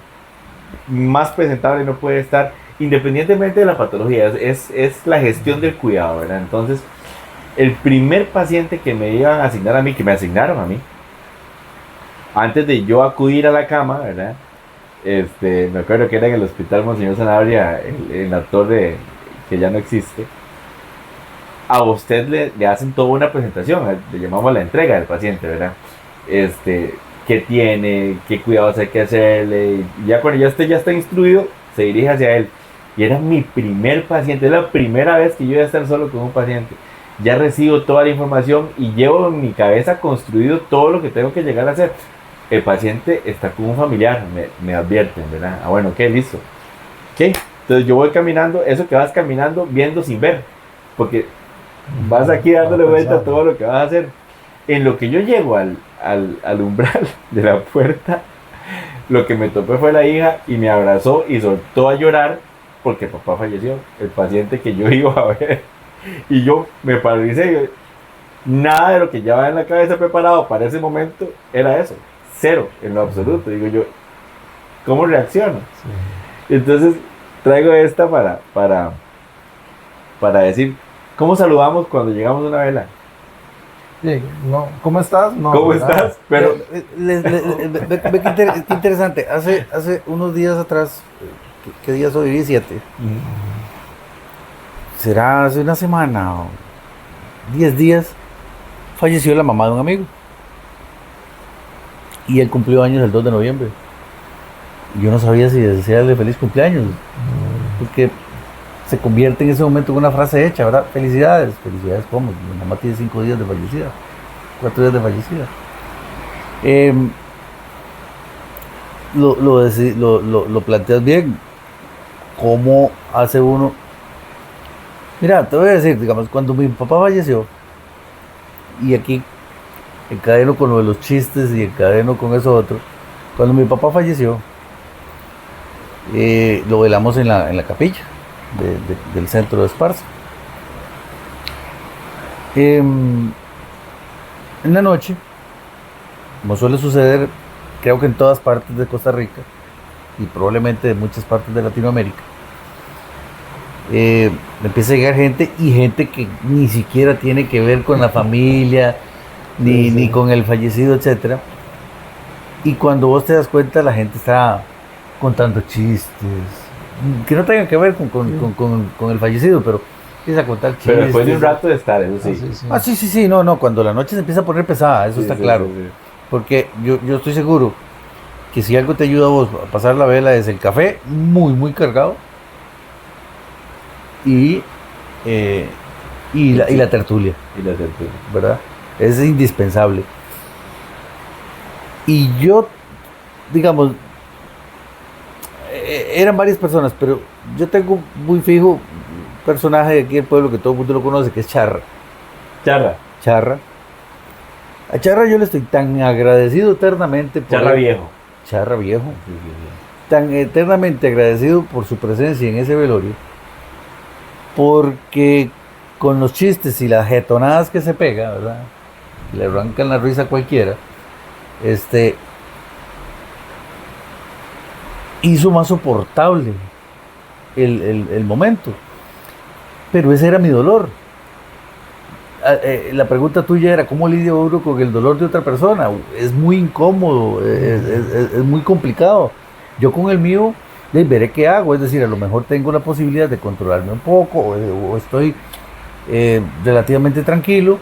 más presentable no puede estar, independientemente de la patología, es la gestión del cuidado, ¿verdad? Entonces, el primer paciente que me iban a asignar a mí, que me asignaron a mí, antes de yo acudir a la cama, ¿verdad? Me acuerdo que era en el Hospital Monseñor Sanabria, en la torre que ya no existe. A usted le hacen toda una presentación, le llamamos la entrega del paciente, ¿verdad? Qué tiene, qué cuidados hay que hacerle, y ya cuando ya está instruido, se dirige hacia él. Y era mi primer paciente, es la primera vez que yo voy a estar solo con un paciente. Ya recibo toda la información y llevo en mi cabeza construido todo lo que tengo que llegar a hacer. El paciente está con un familiar, me advierten, ¿verdad? Bueno, ok, listo. Ok, entonces yo voy caminando, eso que vas caminando, viendo sin ver, porque vas aquí dándole vuelta a todo lo que vas a hacer. En lo que yo llego al umbral de la puerta, lo que me topé fue la hija y me abrazó y soltó a llorar porque papá falleció, el paciente que yo iba a ver. Y yo me paralicé. Nada de lo que llevaba en la cabeza preparado para ese momento era eso. Cero, en lo absoluto. Digo yo, ¿cómo reacciono? Sí. Entonces traigo esta para decir, ¿cómo saludamos cuando llegamos a una vela? Sí, no, ¿cómo estás? No, ¿cómo estás? Pero ve qué interesante. Hace unos días atrás, ¿qué día soy? 17. Será hace una semana o 10 días, falleció la mamá de un amigo. Y él cumplió años el 2 de noviembre. Yo no sabía si desearle feliz cumpleaños, porque se convierte en ese momento en una frase hecha, ¿verdad? Felicidades, ¿cómo? Mi mamá tiene 5 días de fallecida, 4 días de fallecida. Lo planteas bien. ¿Cómo hace uno? Mira, te voy a decir, digamos, cuando mi papá falleció, y aquí encadeno con lo de los chistes y encadeno con eso otro, cuando mi papá falleció, lo velamos en la capilla. del centro de Esparza. En la noche, como suele suceder, creo que en todas partes de Costa Rica y probablemente de muchas partes de Latinoamérica, empieza a llegar gente que ni siquiera tiene que ver con la familia, ni con el fallecido, etcétera. Y cuando vos te das cuenta, la gente está contando chistes que no tengan que ver con el fallecido, pero empieza a contar chistes. Pero después de un rato de estar, eso sí. Sí, no, cuando la noche se empieza a poner pesada, eso está claro. Sí. Porque yo estoy seguro que si algo te ayuda a vos a pasar la vela es el café muy, muy cargado y la tertulia. Y la tertulia. ¿Verdad? Es indispensable. Y yo, digamos, eran varias personas, pero yo tengo muy fijo un personaje de aquí del pueblo que todo el mundo lo conoce, que es Charra. Charra. A Charra yo le estoy tan agradecido eternamente por Charra viejo. Charra viejo. Sí. Tan eternamente agradecido por su presencia en ese velorio, porque con los chistes y las jetonadas que se pega, ¿verdad? Le arrancan la risa a cualquiera. Hizo más soportable el momento. Pero ese era mi dolor. La pregunta tuya era, ¿cómo lidio uno con el dolor de otra persona? Es muy incómodo, es muy complicado. Yo con el mío veré qué hago, es decir, a lo mejor tengo la posibilidad de controlarme un poco o estoy relativamente tranquilo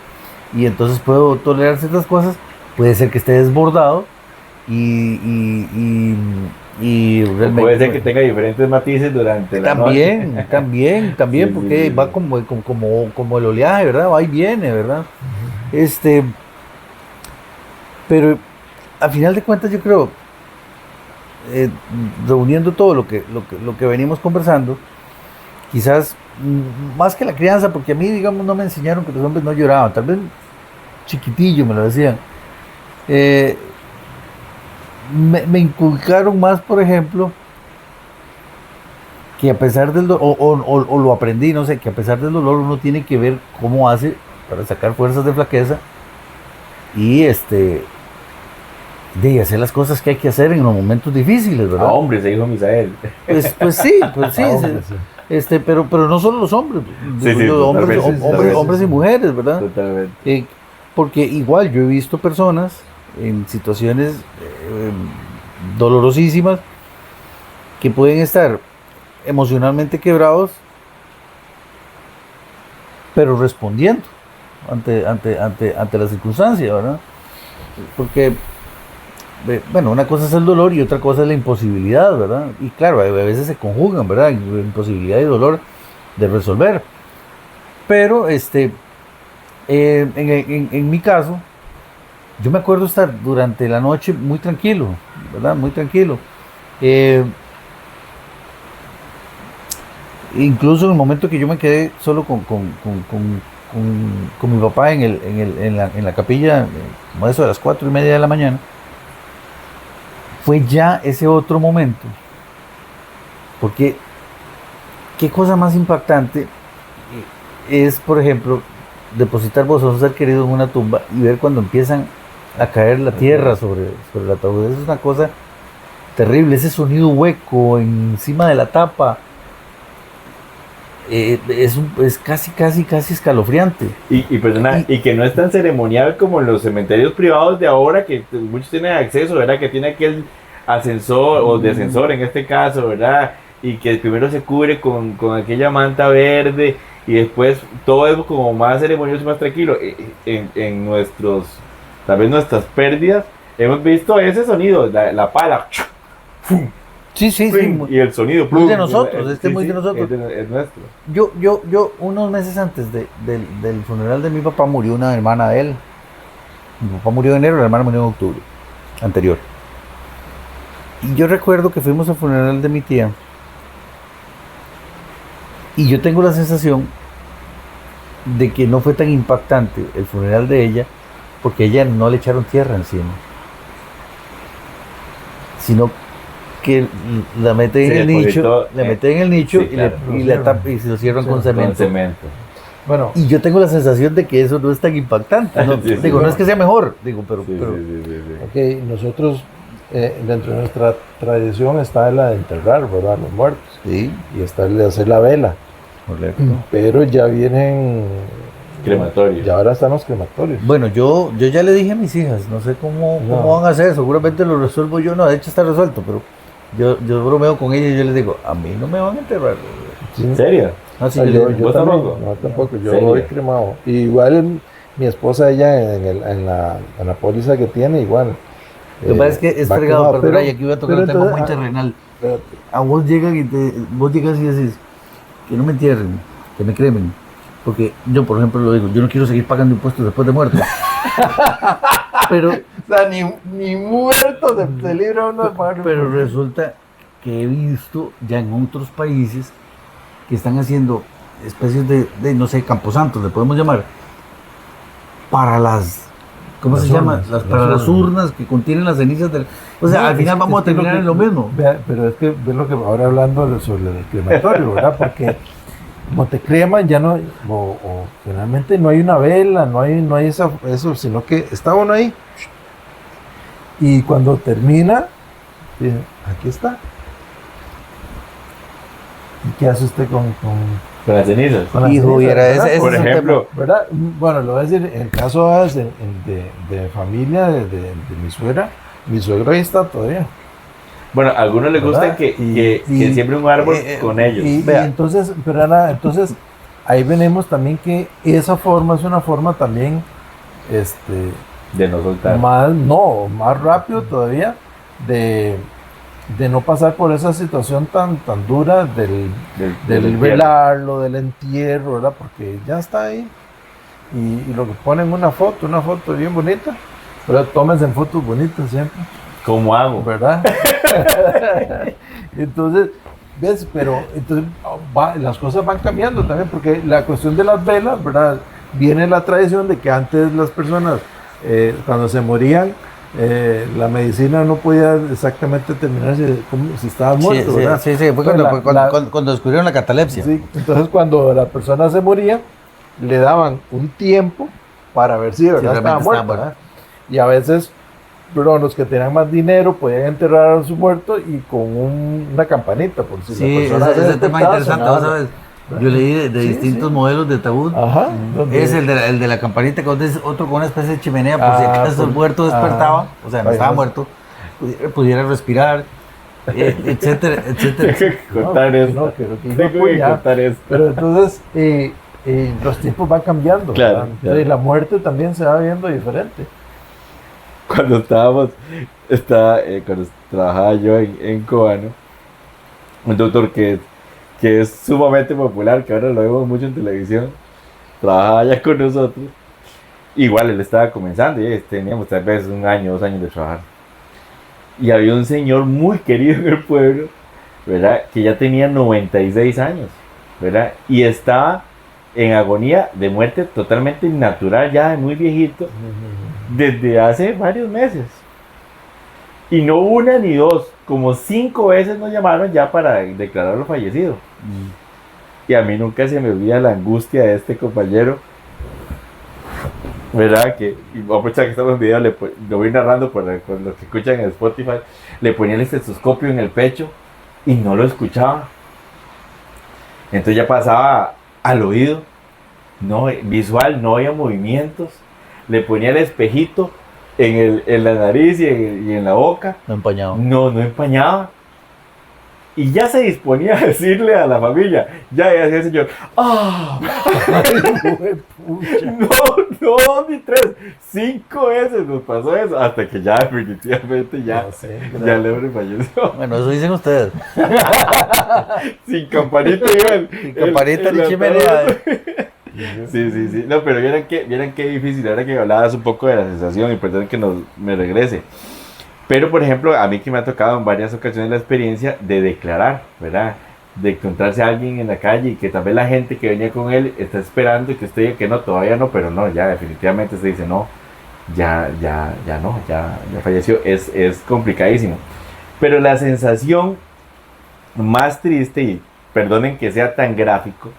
y entonces puedo tolerar ciertas cosas. Puede ser que esté desbordado y realmente puede ser que tenga diferentes matices durante la noche. También, sí, porque sí. Va como el oleaje, ¿verdad? Va y viene, ¿verdad? Pero al final de cuentas yo creo, reuniendo todo lo que venimos conversando, quizás más que la crianza, porque a mí, digamos, no me enseñaron que los hombres no lloraban, tal vez chiquitillo me lo decían. Me inculcaron más, por ejemplo, que a pesar del dolor, o lo aprendí, no sé, que a pesar del dolor uno tiene que ver cómo hace para sacar fuerzas de flaqueza y de hacer las cosas que hay que hacer en los momentos difíciles, ¿verdad? A hombres, se dijo Misael. Pues sí. Pero no solo los hombres, hombres y mujeres, ¿verdad? Totalmente. Porque igual yo he visto personas en situaciones dolorosísimas que pueden estar emocionalmente quebrados, pero respondiendo ante la circunstancia, ¿verdad? Porque, bueno, una cosa es el dolor y otra cosa es la imposibilidad, ¿verdad? Y claro, a veces se conjugan, ¿verdad? Imposibilidad y dolor de resolver. Pero, en mi caso, yo me acuerdo estar durante la noche muy tranquilo, ¿verdad? Muy tranquilo. Incluso en el momento que yo me quedé solo con mi papá en la capilla, como eso de las 4:30 de la mañana, fue ya ese otro momento. Porque qué cosa más impactante es, por ejemplo, depositar vos a un ser querido en una tumba y ver cuando empiezan a caer la tierra sobre el ataúd. Eso es una cosa terrible, ese sonido hueco encima de la tapa. Es casi escalofriante. Y que no es tan ceremonial como en los cementerios privados de ahora, que muchos tienen acceso, ¿verdad? Que tiene aquel ascensor o descensor en este caso, ¿verdad? Y que primero se cubre con aquella manta verde y después todo es como más ceremonioso y más tranquilo. En tal vez nuestras pérdidas, hemos visto ese sonido, la pala. Sí. Y el sonido. Muy de nosotros, muy de nosotros. Es nuestro. Yo unos meses antes del funeral de mi papá murió una hermana de él. Mi papá murió en enero, la hermana murió en octubre anterior. Y yo recuerdo que fuimos al funeral de mi tía. Y yo tengo la sensación de que no fue tan impactante el funeral de ella, porque a ella no le echaron tierra encima, sino que la meten Se en el nicho, depositó, la meten en el nicho sí, claro. y se lo cierran con Con cemento. cemento. Bueno, Y yo tengo la sensación de que eso no es tan impactante. ¿no? Sí, sí, Digo, no bueno. es que sea mejor, digo, pero, Sí, pero sí, sí, sí. ok, nosotros, dentro de nuestra tradición está la de enterrar, ¿verdad? Los muertos. sí, Y está el de hacer la vela. correcto. Pero ya vienen. Crematorios. Ya ahora están los crematorios. Bueno, yo ya le dije a mis hijas, no sé cómo No. van a hacer, seguramente lo resuelvo yo, no, de hecho está resuelto, pero yo bromeo con ella y yo les digo, a mí no me van a enterrar. Sí. ¿En serio? Así Ah, yo yo, les digo. yo ¿Vos también, tampoco? no, tampoco, yo ¿Serio? voy cremado. Y igual mi esposa, ella en la póliza que tiene, igual. Lo que pasa es que es va fregado, quemado, perdona, y aquí voy a tocar pero un tema muy entonces, terrenal. espérate, A vos llegan vos llegas y decís, que no me entierren, que me cremen. Porque yo, por ejemplo, lo digo, yo no quiero seguir pagando impuestos después de muerto. Pero, o sea, ni muerto se libra uno de pagar. pero resulta que he visto ya en otros países que están haciendo especies de no sé, camposantos, le podemos llamar, para las, ¿cómo Las se llama? urnas, Para las las urnas que contienen las cenizas del... O sea, No, al final vamos a que terminar en lo mismo. Pero es que ve lo que ahora hablando sobre el crematorio, ¿verdad? Porque como te creman ya no, o generalmente no hay una vela, no hay eso, sino que está uno ahí. Y cuando termina, dice, aquí está. ¿Y qué hace usted con Con las cenizas. las Hijo, cenizas, viera, verdad? ese Por es un ejemplo, ¿Verdad? Bueno, lo voy a decir, en el caso de familia de mi suegro ahí está todavía. bueno, a algunos les gusta ¿Verdad? que Y- siembre un árbol con ellos. Y Vea. entonces, entonces ahí venimos también que esa forma es una forma también, De no soltar. más rápido todavía de no pasar por esa situación tan dura del entierro. velarlo, del entierro, ¿verdad? Porque ya está ahí. Y lo que ponen una foto bien bonita, pero tómense en fotos bonitas siempre, ¿Cómo hago? ¿verdad? Entonces, ¿ves? Pero entonces las cosas van cambiando también, porque la cuestión de las velas, ¿verdad? Viene la tradición de que antes las personas, cuando se morían, la medicina no podía exactamente determinar si estaban muertos, Sí, ¿verdad? sí, fue Entonces, cuando descubrieron la catalepsia. sí, entonces cuando la persona se moría, le daban un tiempo para ver si de verdad realmente estaba muerta, estaba ¿verdad? Y a veces, pero los que tenían más dinero podían enterrar a su muerto y con una campanita, por si Sí, la persona ese se tema despertaba, interesante, sonaba. vos sabes. Yo leí de Sí, distintos sí. modelos de ataúd. Ajá. donde- Es el de la campanita, que es otro con una especie de chimenea, por si acaso el muerto ajá. despertaba, o sea, no Ay, estaba no. muerto, pudiera respirar, etcétera, etcétera. Tengo que contar eso. no, creo que Tengo que ya. contar eso. Pero entonces, los tiempos van cambiando, Claro, ¿verdad? claro. Y la muerte también se va viendo diferente. Cuando cuando trabajaba yo en Cobano, un doctor que es sumamente popular, que ahora lo vemos mucho en televisión, trabajaba ya con nosotros. Igual él estaba comenzando, y teníamos tal vez 1 año, 2 años de trabajar. Y había un señor muy querido en el pueblo, ¿verdad? Que ya tenía 96 años, ¿verdad? Y estaba en agonía de muerte totalmente natural, ya muy viejito, desde hace varios meses. Y no una ni dos, como 5 veces nos llamaron ya para declararlo fallecido. Y a mí nunca se me olvida la angustia de este compañero, ¿verdad? Y voy a aprovechar que estamos en video, lo voy narrando por los que escuchan en Spotify. Le ponía el estetoscopio en el pecho y no lo escuchaba. Entonces ya pasaba al oído, no, visual, no había movimientos. Le ponía el espejito en la nariz y en la boca. No empañado. No empañaba. Y ya se disponía a decirle a la familia, ya decía el señor, ¡ah! No, ni 3, 5 veces nos pasó eso, hasta que ya definitivamente ya el hombre falleció. Bueno, eso dicen ustedes. Sin campanita igual. Sin campanita ni el chimenea. Sí. No, pero vieran qué difícil, ahora que hablabas un poco de la sensación, y perdón que me regrese. Pero, por ejemplo, a mí que me ha tocado en varias ocasiones la experiencia de declarar, ¿verdad? De encontrarse a alguien en la calle y que tal vez la gente que venía con él está esperando y que usted diga que no, todavía no, pero no, ya definitivamente se dice no, ya falleció. Es complicadísimo. Pero la sensación más triste, y perdonen que sea tan gráfico,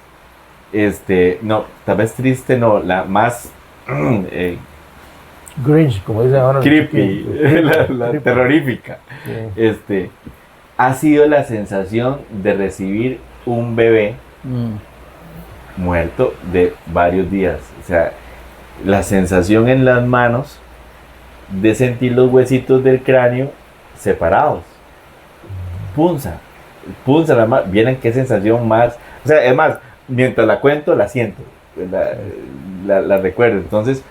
no, tal vez triste no, la más Grinch, como dicen ahora. creepy, la terrorífica, Sí. ha sido la sensación de recibir un bebé muerto de varios días. O sea, la sensación en las manos de sentir los huesitos del cráneo separados. Punza, punza la mano. Vieran qué sensación más. O sea, es más, mientras la cuento, la siento, la recuerdo. Entonces,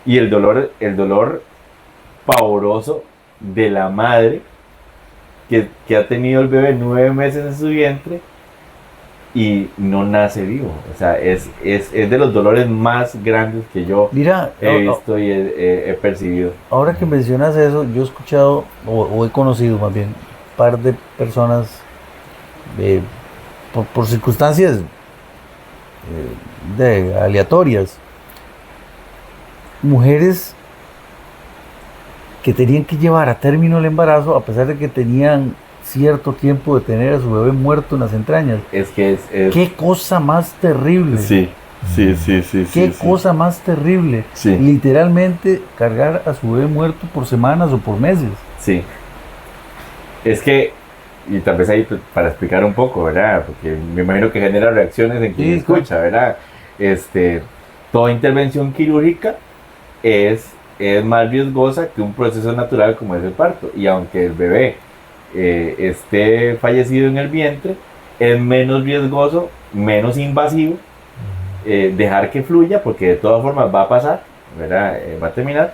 y el dolor pavoroso de la madre que ha tenido el bebé 9 meses en su vientre y no nace vivo. O sea, es de los dolores más grandes que yo Mira, he visto y he percibido. ahora que mencionas eso, yo he escuchado, o he conocido más bien, un par de personas, por circunstancias aleatorias, mujeres que tenían que llevar a término el embarazo a pesar de que tenían cierto tiempo de tener a su bebé muerto en las entrañas. Es que es ¡Qué cosa más terrible! sí. ¡Qué cosa más terrible! Sí. Literalmente cargar a su bebé muerto por semanas o por meses. Sí. Es que, y tal vez ahí para explicar un poco, ¿verdad? Porque me imagino que genera reacciones en quien Sí, escucha, ¿verdad? Toda intervención quirúrgica es más riesgosa que un proceso natural como es el parto. Y aunque el bebé esté fallecido en el vientre, es menos riesgoso, menos invasivo dejar que fluya, porque de todas formas va a pasar, ¿verdad? Va a terminar.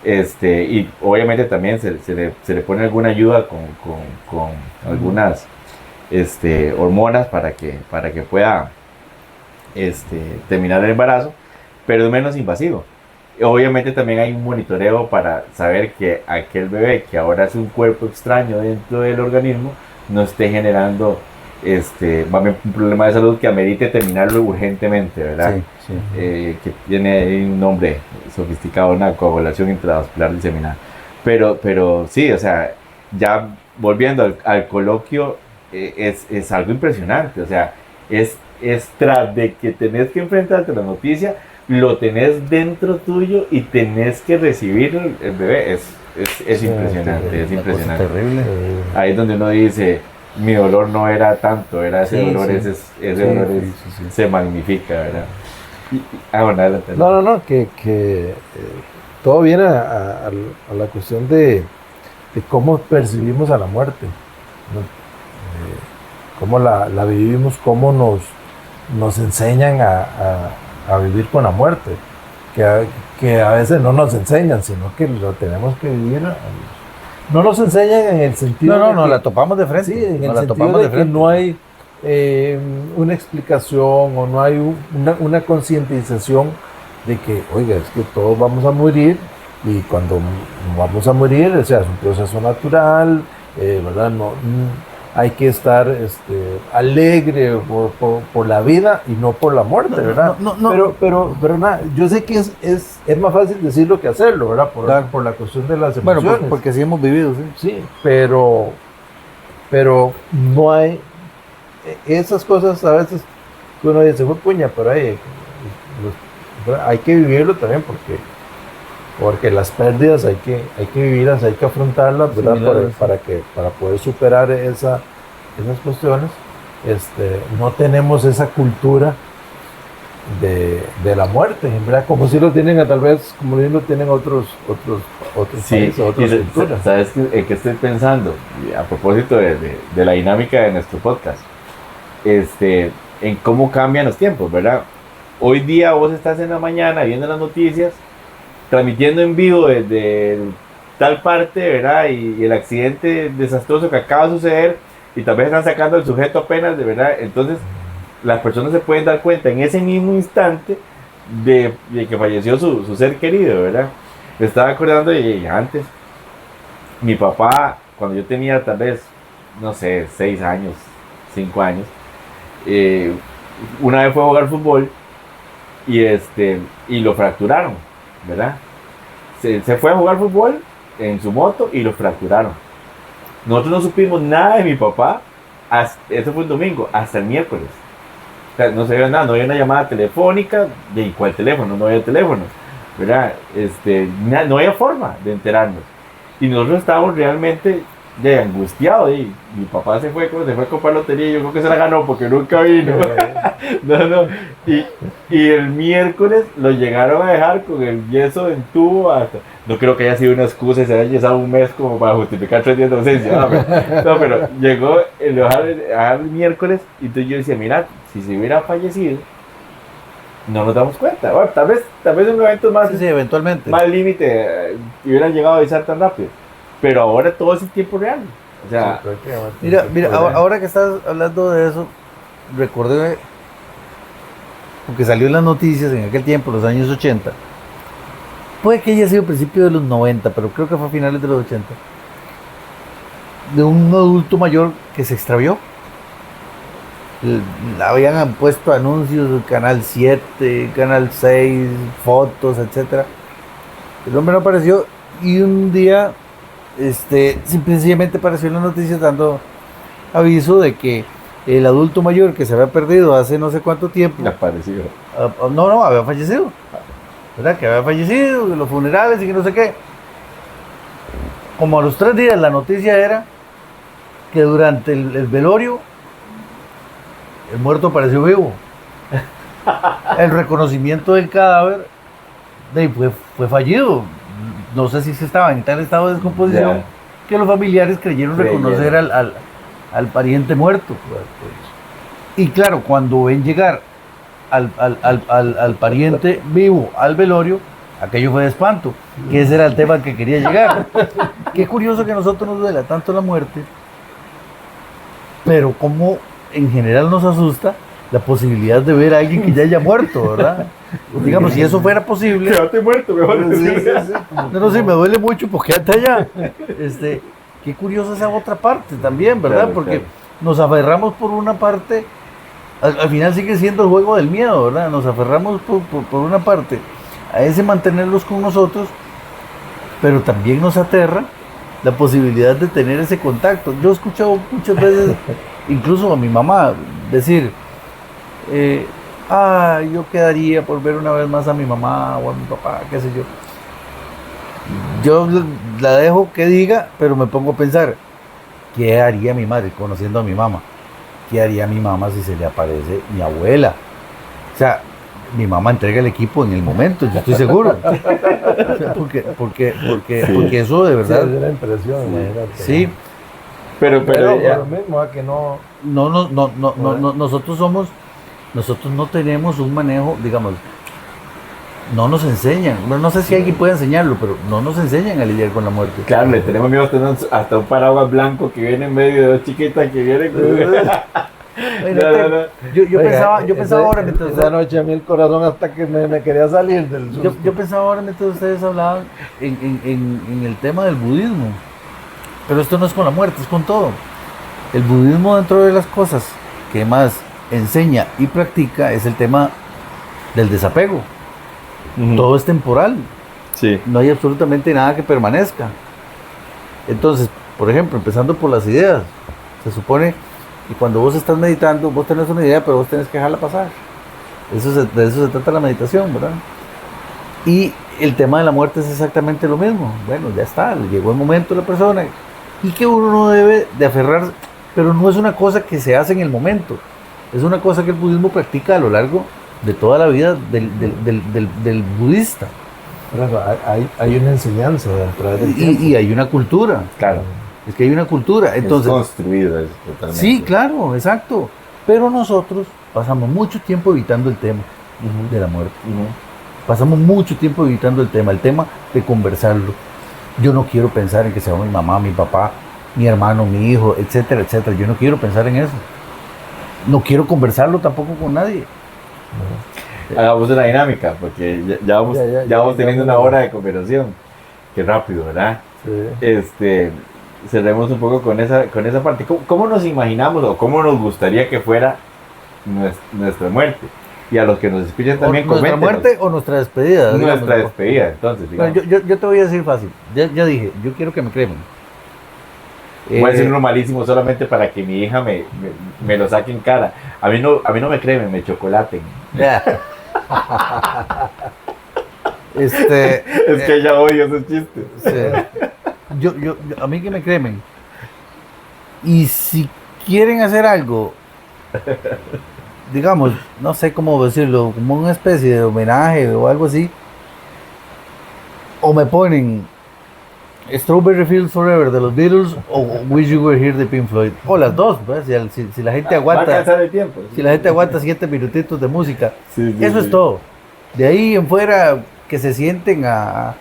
Y obviamente también se le pone alguna ayuda con algunas hormonas para que pueda terminar el embarazo, pero es menos invasivo. Obviamente también hay un monitoreo para saber que aquel bebé que ahora es un cuerpo extraño dentro del organismo no esté generando un problema de salud que amerite terminarlo urgentemente, ¿verdad? Sí. Que tiene un nombre sofisticado, una coagulación intravascular diseminada. Pero sí, o sea, ya volviendo al coloquio, es algo impresionante. O sea, es tras de que tenés que enfrentarte a la noticia, lo tenés dentro tuyo y tenés que recibir el bebé. Es impresionante, es impresionante. Terrible. Ahí es donde uno dice, mi dolor no era tanto, era ese Sí, dolor, sí. ese dolor Sí. se magnifica, ¿verdad? Bueno, adelante. No, que todo viene a la cuestión de cómo percibimos a la muerte, ¿no? Cómo la vivimos, cómo nos enseñan a vivir con la muerte, que a veces no nos enseñan, sino que lo tenemos que vivir. No nos enseñan en el sentido No, de que, la topamos de frente. sí, en nos el la sentido topamos de que frente. no hay una explicación o no hay una concientización de que, oiga, es que todos vamos a morir y cuando vamos a morir, o sea, es un proceso natural, ¿verdad? Hay que estar alegre por la vida y no por la muerte, ¿verdad? No. Pero nada, yo sé que es más fácil decirlo que hacerlo, ¿verdad? Claro. Por la cuestión de las Bueno, emociones. porque así hemos vivido, sí. Sí, pero no hay esas cosas a veces que uno dice, fue puña, pero hay que vivirlo también porque las pérdidas hay que vivirlas, hay que afrontarlas, ¿verdad? Para poder superar esas cuestiones. No tenemos esa cultura de la muerte, ¿verdad? Como si lo tienen tal vez, como lo tienen otros Sí, países, otras culturas. ¿Sabes qué estoy pensando? A propósito de la dinámica de nuestro podcast, en cómo cambian los tiempos, ¿verdad? Hoy día vos estás en la mañana viendo las noticias, transmitiendo en vivo desde tal parte, ¿verdad? Y el accidente desastroso que acaba de suceder, y tal vez están sacando al sujeto apenas, de verdad. Entonces, las personas se pueden dar cuenta en ese mismo instante de que falleció su ser querido, ¿verdad? Me estaba acordando de antes, mi papá, cuando yo tenía tal vez, no sé, 6 años, 5 años, una vez fue a jugar fútbol y lo fracturaron, ¿verdad? Se fue a jugar fútbol en su moto y lo fracturaron. Nosotros no supimos nada de mi papá, eso fue un domingo, hasta el miércoles. O sea, no sabía nada, no había una llamada telefónica, ¿y cuál teléfono? No había teléfono, ¿verdad? No había forma de enterarnos. Y nosotros estábamos realmente angustiados. Y mi papá se fue a comprar lotería y yo creo que se la ganó porque nunca vino. No. Y el miércoles lo llegaron a dejar con el yeso en tubo hasta... No creo que haya sido una excusa y se haya yesado un mes como para justificar 3 días de ausencia. Pero llegó, lo dejaron el miércoles y entonces yo decía, mira, si se hubiera fallecido, no nos damos cuenta. Bueno, tal vez en momentos más, Sí, eventualmente. más límite hubieran llegado a avisar tan rápido. Pero ahora todo es en tiempo real. O sea, Mira, ahora que estás hablando de eso, recordé, porque salió en las noticias en aquel tiempo, los años 80, puede que haya sido a principios de los 90, pero creo que fue a finales de los 80, de un adulto mayor que se extravió. Habían puesto anuncios, Canal 7, Canal 6, fotos, etcétera. El hombre no apareció y un día sencillamente apareció en las noticias dando aviso de que el adulto mayor que se había perdido hace no sé cuánto tiempo apareció. No, había fallecido, ¿verdad? Que había fallecido, de los funerales y que no sé qué. Como a los 3 días la noticia era que durante el velorio el muerto apareció vivo. El reconocimiento del cadáver fue fallido. No sé si se estaba en tal estado de descomposición que los familiares creyeron reconocer al pariente muerto. Y claro, cuando ven llegar al pariente vivo al velorio, aquello fue de espanto, que ese era el tema que quería llegar. Qué curioso que a nosotros nos duela tanto la muerte, pero como en general nos asusta la posibilidad de ver a alguien que ya haya muerto, ¿verdad? Digamos, si eso fuera posible... Quédate muerto, mejor. No, me duele mucho, pues quédate allá. Qué curiosa esa otra parte también, ¿verdad? Claro, porque claro. Nos aferramos por una parte, al final sigue siendo el juego del miedo, ¿verdad? Nos aferramos por una parte a ese mantenerlos con nosotros, pero también nos aterra la posibilidad de tener ese contacto. Yo he escuchado muchas veces, incluso a mi mamá, decir, yo quedaría por ver una vez más a mi mamá o a mi papá, qué sé yo. Yo la dejo que diga, pero me pongo a pensar, ¿qué haría mi madre conociendo a mi mamá? ¿Qué haría mi mamá si se le aparece mi abuela? O sea, mi mamá entrega el equipo en el momento, yo estoy seguro. O sea, porque eso de verdad... Sí, es la impresión, imagínate. Sí. Pero Por lo mismo, que no... Nosotros no tenemos un manejo, digamos, no nos enseñan, bueno, no sé si alguien puede enseñarlo, pero no nos enseñan a lidiar con la muerte. Claro, le tenemos miedo hasta un paraguas blanco que viene en medio de 2 chiquitas que vienen No. Yo pensaba ahora mientras esa noche a mí el corazón hasta que me quería salir del susto. yo pensaba ahora mientras ustedes hablaban en el tema del budismo, pero esto no es con la muerte, es con todo. El budismo, dentro de las cosas que más enseña y practica, es el tema del desapego. Todo es temporal, Sí. no hay absolutamente nada que permanezca. Entonces, por ejemplo, empezando por las ideas, se supone que cuando vos estás meditando, vos tenés una idea, pero vos tenés que dejarla pasar. De eso se trata la meditación, ¿verdad? Y el tema de la muerte es exactamente lo mismo. Bueno, ya está, llegó el momento de la persona, y que uno no debe de aferrarse, pero no es una cosa que se hace en el momento, es una cosa que el budismo practica a lo largo de toda la vida del budista. Por eso, hay una enseñanza detrás del tiempo. Y hay una cultura. Claro. Es que hay una cultura. Entonces, es construido totalmente. sí, claro, exacto. Pero nosotros pasamos mucho tiempo evitando el tema de la muerte. Pasamos mucho tiempo evitando el tema de conversarlo. Yo no quiero pensar en que sea mi mamá, mi papá, mi hermano, mi hijo, etcétera, etcétera. Yo no quiero pensar en eso. No quiero conversarlo tampoco con nadie. Hagamos una dinámica, porque ya vamos teniendo una hora de conversación. Qué rápido, ¿verdad? Sí. Cerremos un poco con esa parte. ¿Cómo nos imaginamos o cómo nos gustaría que fuera nuestra muerte? Y a los que nos escuchan también, ¿Nuestra coméntenos. muerte o nuestra despedida? Nuestra Digamos. despedida, entonces, Bueno, digamos. yo te voy a decir fácil. Ya dije, yo quiero que me cremen. Voy a decir uno malísimo solamente para que mi hija me lo saque en cara. A mí no me cremen, me chocolaten. Es que ella odia esos chistes. Sí. A mí que me cremen. Y si quieren hacer algo, digamos, no sé cómo decirlo, como una especie de homenaje o algo así, o me ponen Strawberry Fields Forever de los Beatles o Wish You Were Here de Pink Floyd, o las dos, pues, si la gente aguanta, va a alcanzar el tiempo. Si la gente aguanta 7 minutitos de música, eso es sí. todo. De ahí en fuera, que se sienten a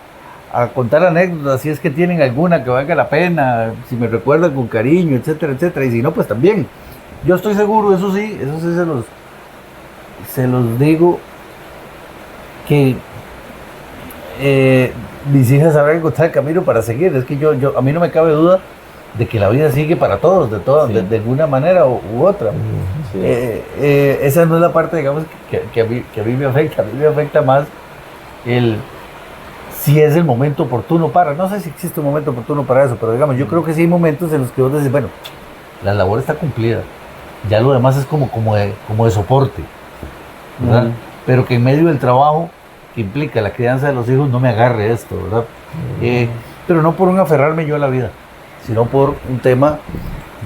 contar anécdotas, si es que tienen alguna que valga la pena, si me recuerdan con cariño, etcétera, etcétera, y si no, pues también. Yo estoy seguro, eso sí se los digo, que mis hijas sabrán encontrar el camino para seguir. Es que a mí no me cabe duda de que la vida sigue para todos, de alguna manera u otra. Sí. Esa no es la parte, digamos, que a mí me afecta. A mí me afecta más si es el momento oportuno para. No sé si existe un momento oportuno para eso, pero digamos, yo creo que sí hay momentos en los que vos decís, bueno, la labor está cumplida. Ya lo demás es como de soporte, ¿verdad? Pero que en medio del trabajo que implica la crianza de los hijos no me agarre esto, ¿verdad? Pero no por un aferrarme yo a la vida, sino por un tema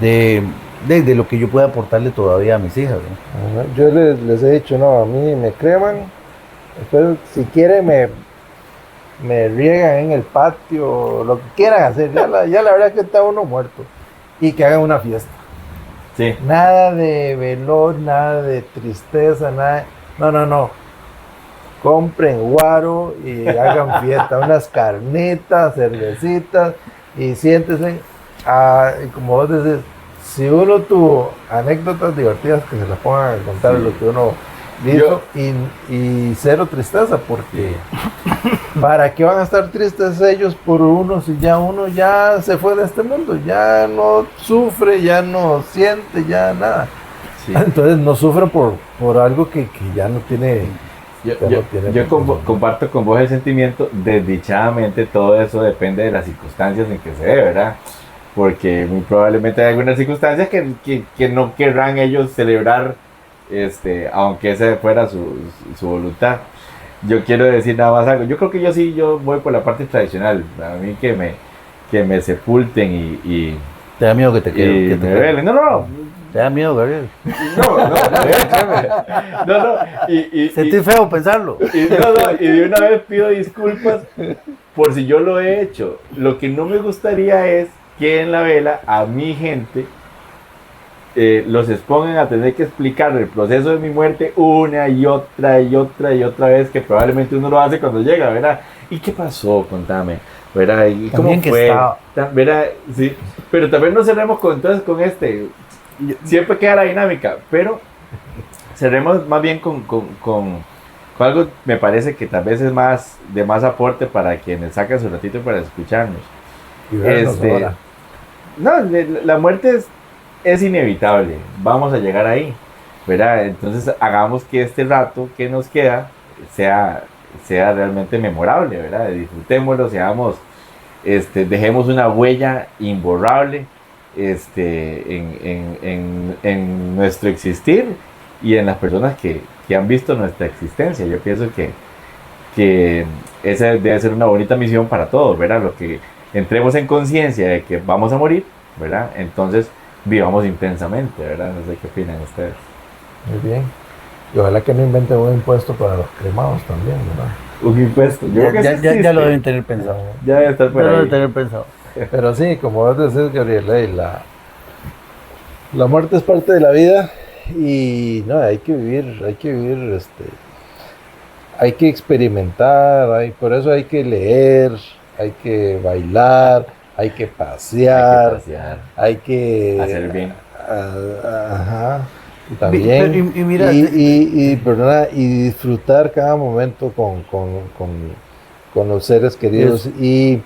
de lo que yo pueda aportarle todavía a mis hijas, ¿no? Yo les he dicho, no, a mí me creman, después si quieren me riegan en el patio, lo que quieran hacer, ya la verdad es que está uno muerto, y que hagan una fiesta. Sí. Nada de velor, nada de tristeza, nada. No. Compren guaro y hagan fiesta, unas carnitas, cervecitas y siéntese. Y como vos decís, si uno tuvo anécdotas divertidas, que se las pongan a contar lo que uno hizo y cero tristeza, porque ¿para qué van a estar tristes ellos por uno si ya uno ya se fue de este mundo? Ya no sufre, ya no siente, ya nada. Sí. Entonces no sufre por algo que ya no tiene. Yo comparto con vos el sentimiento. Desdichadamente todo eso depende de las circunstancias en que se dé, ¿verdad? Porque muy probablemente hay algunas circunstancias que no querrán ellos celebrar, aunque esa fuera su voluntad. Yo quiero decir nada más algo. Yo creo que yo voy por la parte tradicional. A mí que me sepulten y te da miedo que te queden. No. ¿Te da miedo, Gabriel? No. Sentí feo pensarlo. Y de una vez pido disculpas por si yo lo he hecho. Lo que no me gustaría es que en la vela a mi gente los expongan a tener que explicar el proceso de mi muerte una y otra vez, que probablemente uno lo hace cuando llega, ¿verdad? ¿Y qué pasó? Contame, ¿verdad? ¿Y cómo fue? ¿Verdad? Sí. Pero también nos cerremos con siempre queda la dinámica, pero cerremos más bien con algo, me parece que tal vez es de más aporte para quienes sacan su ratito para escucharnos. No, la muerte es inevitable, vamos a llegar ahí, ¿verdad? Entonces hagamos que este rato que nos queda sea realmente memorable, ¿verdad? Disfrutémoslo, dejemos una huella imborrable en nuestro existir y en las personas que han visto nuestra existencia. Yo pienso que esa debe ser una bonita misión para todos, ¿verdad? Lo que entremos en conciencia de que vamos a morir, ¿verdad? Entonces vivamos intensamente, ¿verdad? No sé qué opinan ustedes. Muy bien. Y ojalá que no inventen un impuesto para los cremados también, ¿verdad? Un impuesto. Ya lo deben tener pensado. Ya debe estar por ahí. Ya lo deben tener pensado. Pero sí, como vos decís, Gabriel, la muerte es parte de la vida y no, hay que vivir, hay que experimentar, por eso hay que leer, hay que bailar, hay que pasear, hay que hacer el bien. Ajá. También y mira, y disfrutar cada momento con los seres queridos y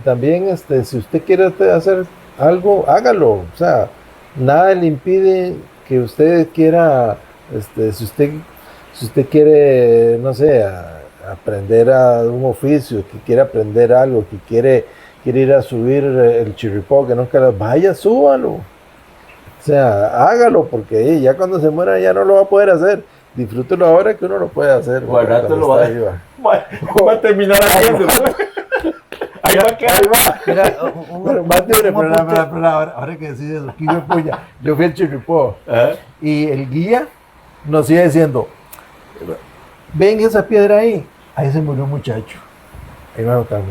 también si usted quiere hacer algo, hágalo, o sea, nada le impide que usted quiera, si usted quiere, no sé, aprender a un oficio, que quiere aprender algo, que quiere ir a subir el chirripó, que nunca vaya, súbalo. O sea, hágalo, porque ya cuando se muera ya no lo va a poder hacer. Disfrútelo ahora que uno lo puede hacer. O al rato cuando lo está viva. va a terminar haciendo. Ahí va a quedar. Ahí va. Mira, Pero más libre, pero ahora que decís eso, aquí me puya. Yo fui al chirripó y el guía nos iba diciendo, ven esa piedra ahí se murió un muchacho. Ahí va a botar.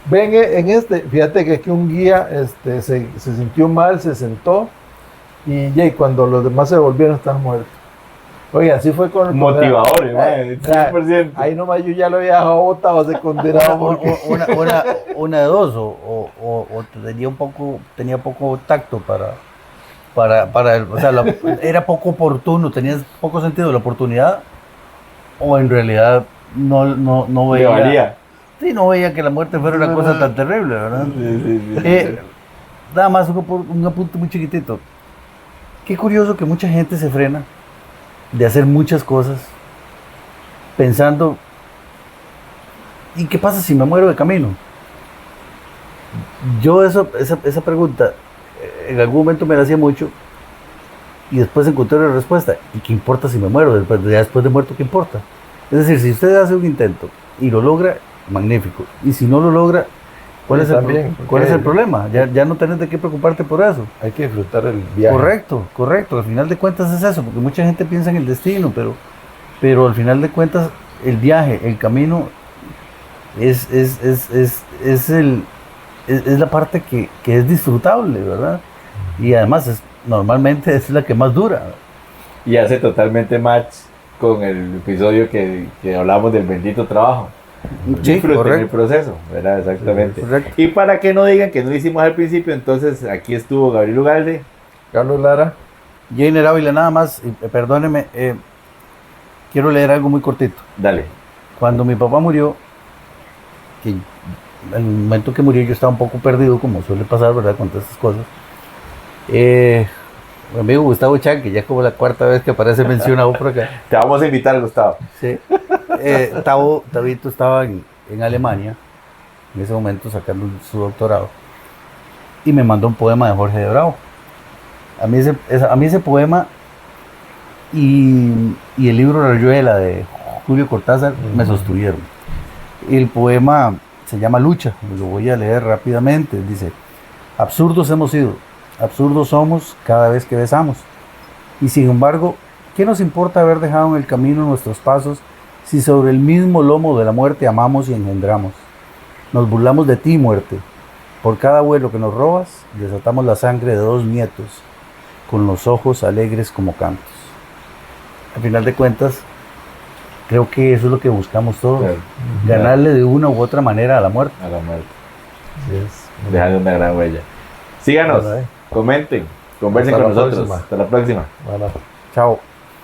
Ven fíjate que aquí un guía se sintió mal, se sentó y cuando los demás se volvieron estaban muertos. Oye, así fue con... Motivadores, 100%. Ahí nomás yo ya lo había dejado botado, se condenado. Porque... Una de dos, o tenía poco tacto o sea, era poco oportuno, tenías poco sentido de la oportunidad, o en realidad no veía. Le valía. Sí, no veía que la muerte fuera una cosa tan terrible, ¿verdad? Sí. Nada más un apunte muy chiquitito. Qué curioso que mucha gente se frena de hacer muchas cosas pensando, ¿y qué pasa si me muero de camino? Yo esa pregunta en algún momento me la hacía mucho y después encontré la respuesta. ¿Y qué importa si me muero? Después de muerto, ¿qué importa? Es decir, si usted hace un intento y lo logra, magnífico. Y si no lo logra, ¿cuál es el problema? Ya no tenés de qué preocuparte por eso. Hay que disfrutar el viaje. Correcto. Al final de cuentas es eso, porque mucha gente piensa en el destino, pero al final de cuentas el viaje, el camino es la parte que es disfrutable, ¿verdad? Y además normalmente es la que más dura. Y hace totalmente match con el episodio que hablamos del bendito trabajo. Sí, Disfruten el proceso, ¿verdad? Exactamente. Correcto. Y para que no digan que no lo hicimos al principio, entonces aquí estuvo Gabriel Ugalde, Carlos Lara. Jainer Ávila, nada más, perdóneme, quiero leer algo muy cortito. dale. Cuando mi papá murió, que en el momento que murió yo estaba un poco perdido, como suele pasar, ¿verdad? Con todas estas cosas. Mi amigo Gustavo Chan, que ya como la cuarta vez que aparece mencionado por acá. Te vamos a invitar, Gustavo. Sí. Tabito estaba en Alemania, en ese momento sacando su doctorado, y me mandó un poema de Jorge de Bravo. A mí ese poema y el libro Rayuela de Julio Cortázar me sostuvieron. El poema se llama Lucha, lo voy a leer rápidamente. Dice: absurdos hemos sido, absurdos somos cada vez que besamos, y sin embargo, ¿qué nos importa haber dejado en el camino nuestros pasos si sobre el mismo lomo de la muerte amamos y engendramos? Nos burlamos de ti, muerte. Por cada vuelo que nos robas, desatamos la sangre de 2 nietos, con los ojos alegres como cantos. Al final de cuentas, creo que eso es lo que buscamos todos. Claro. Ganarle de una u otra manera a la muerte. A la muerte. Yes. Dejando una gran huella. Síganos, Bueno, comenten, conversen Hasta con la nosotros. próxima. Hasta la próxima. Bueno. Chao.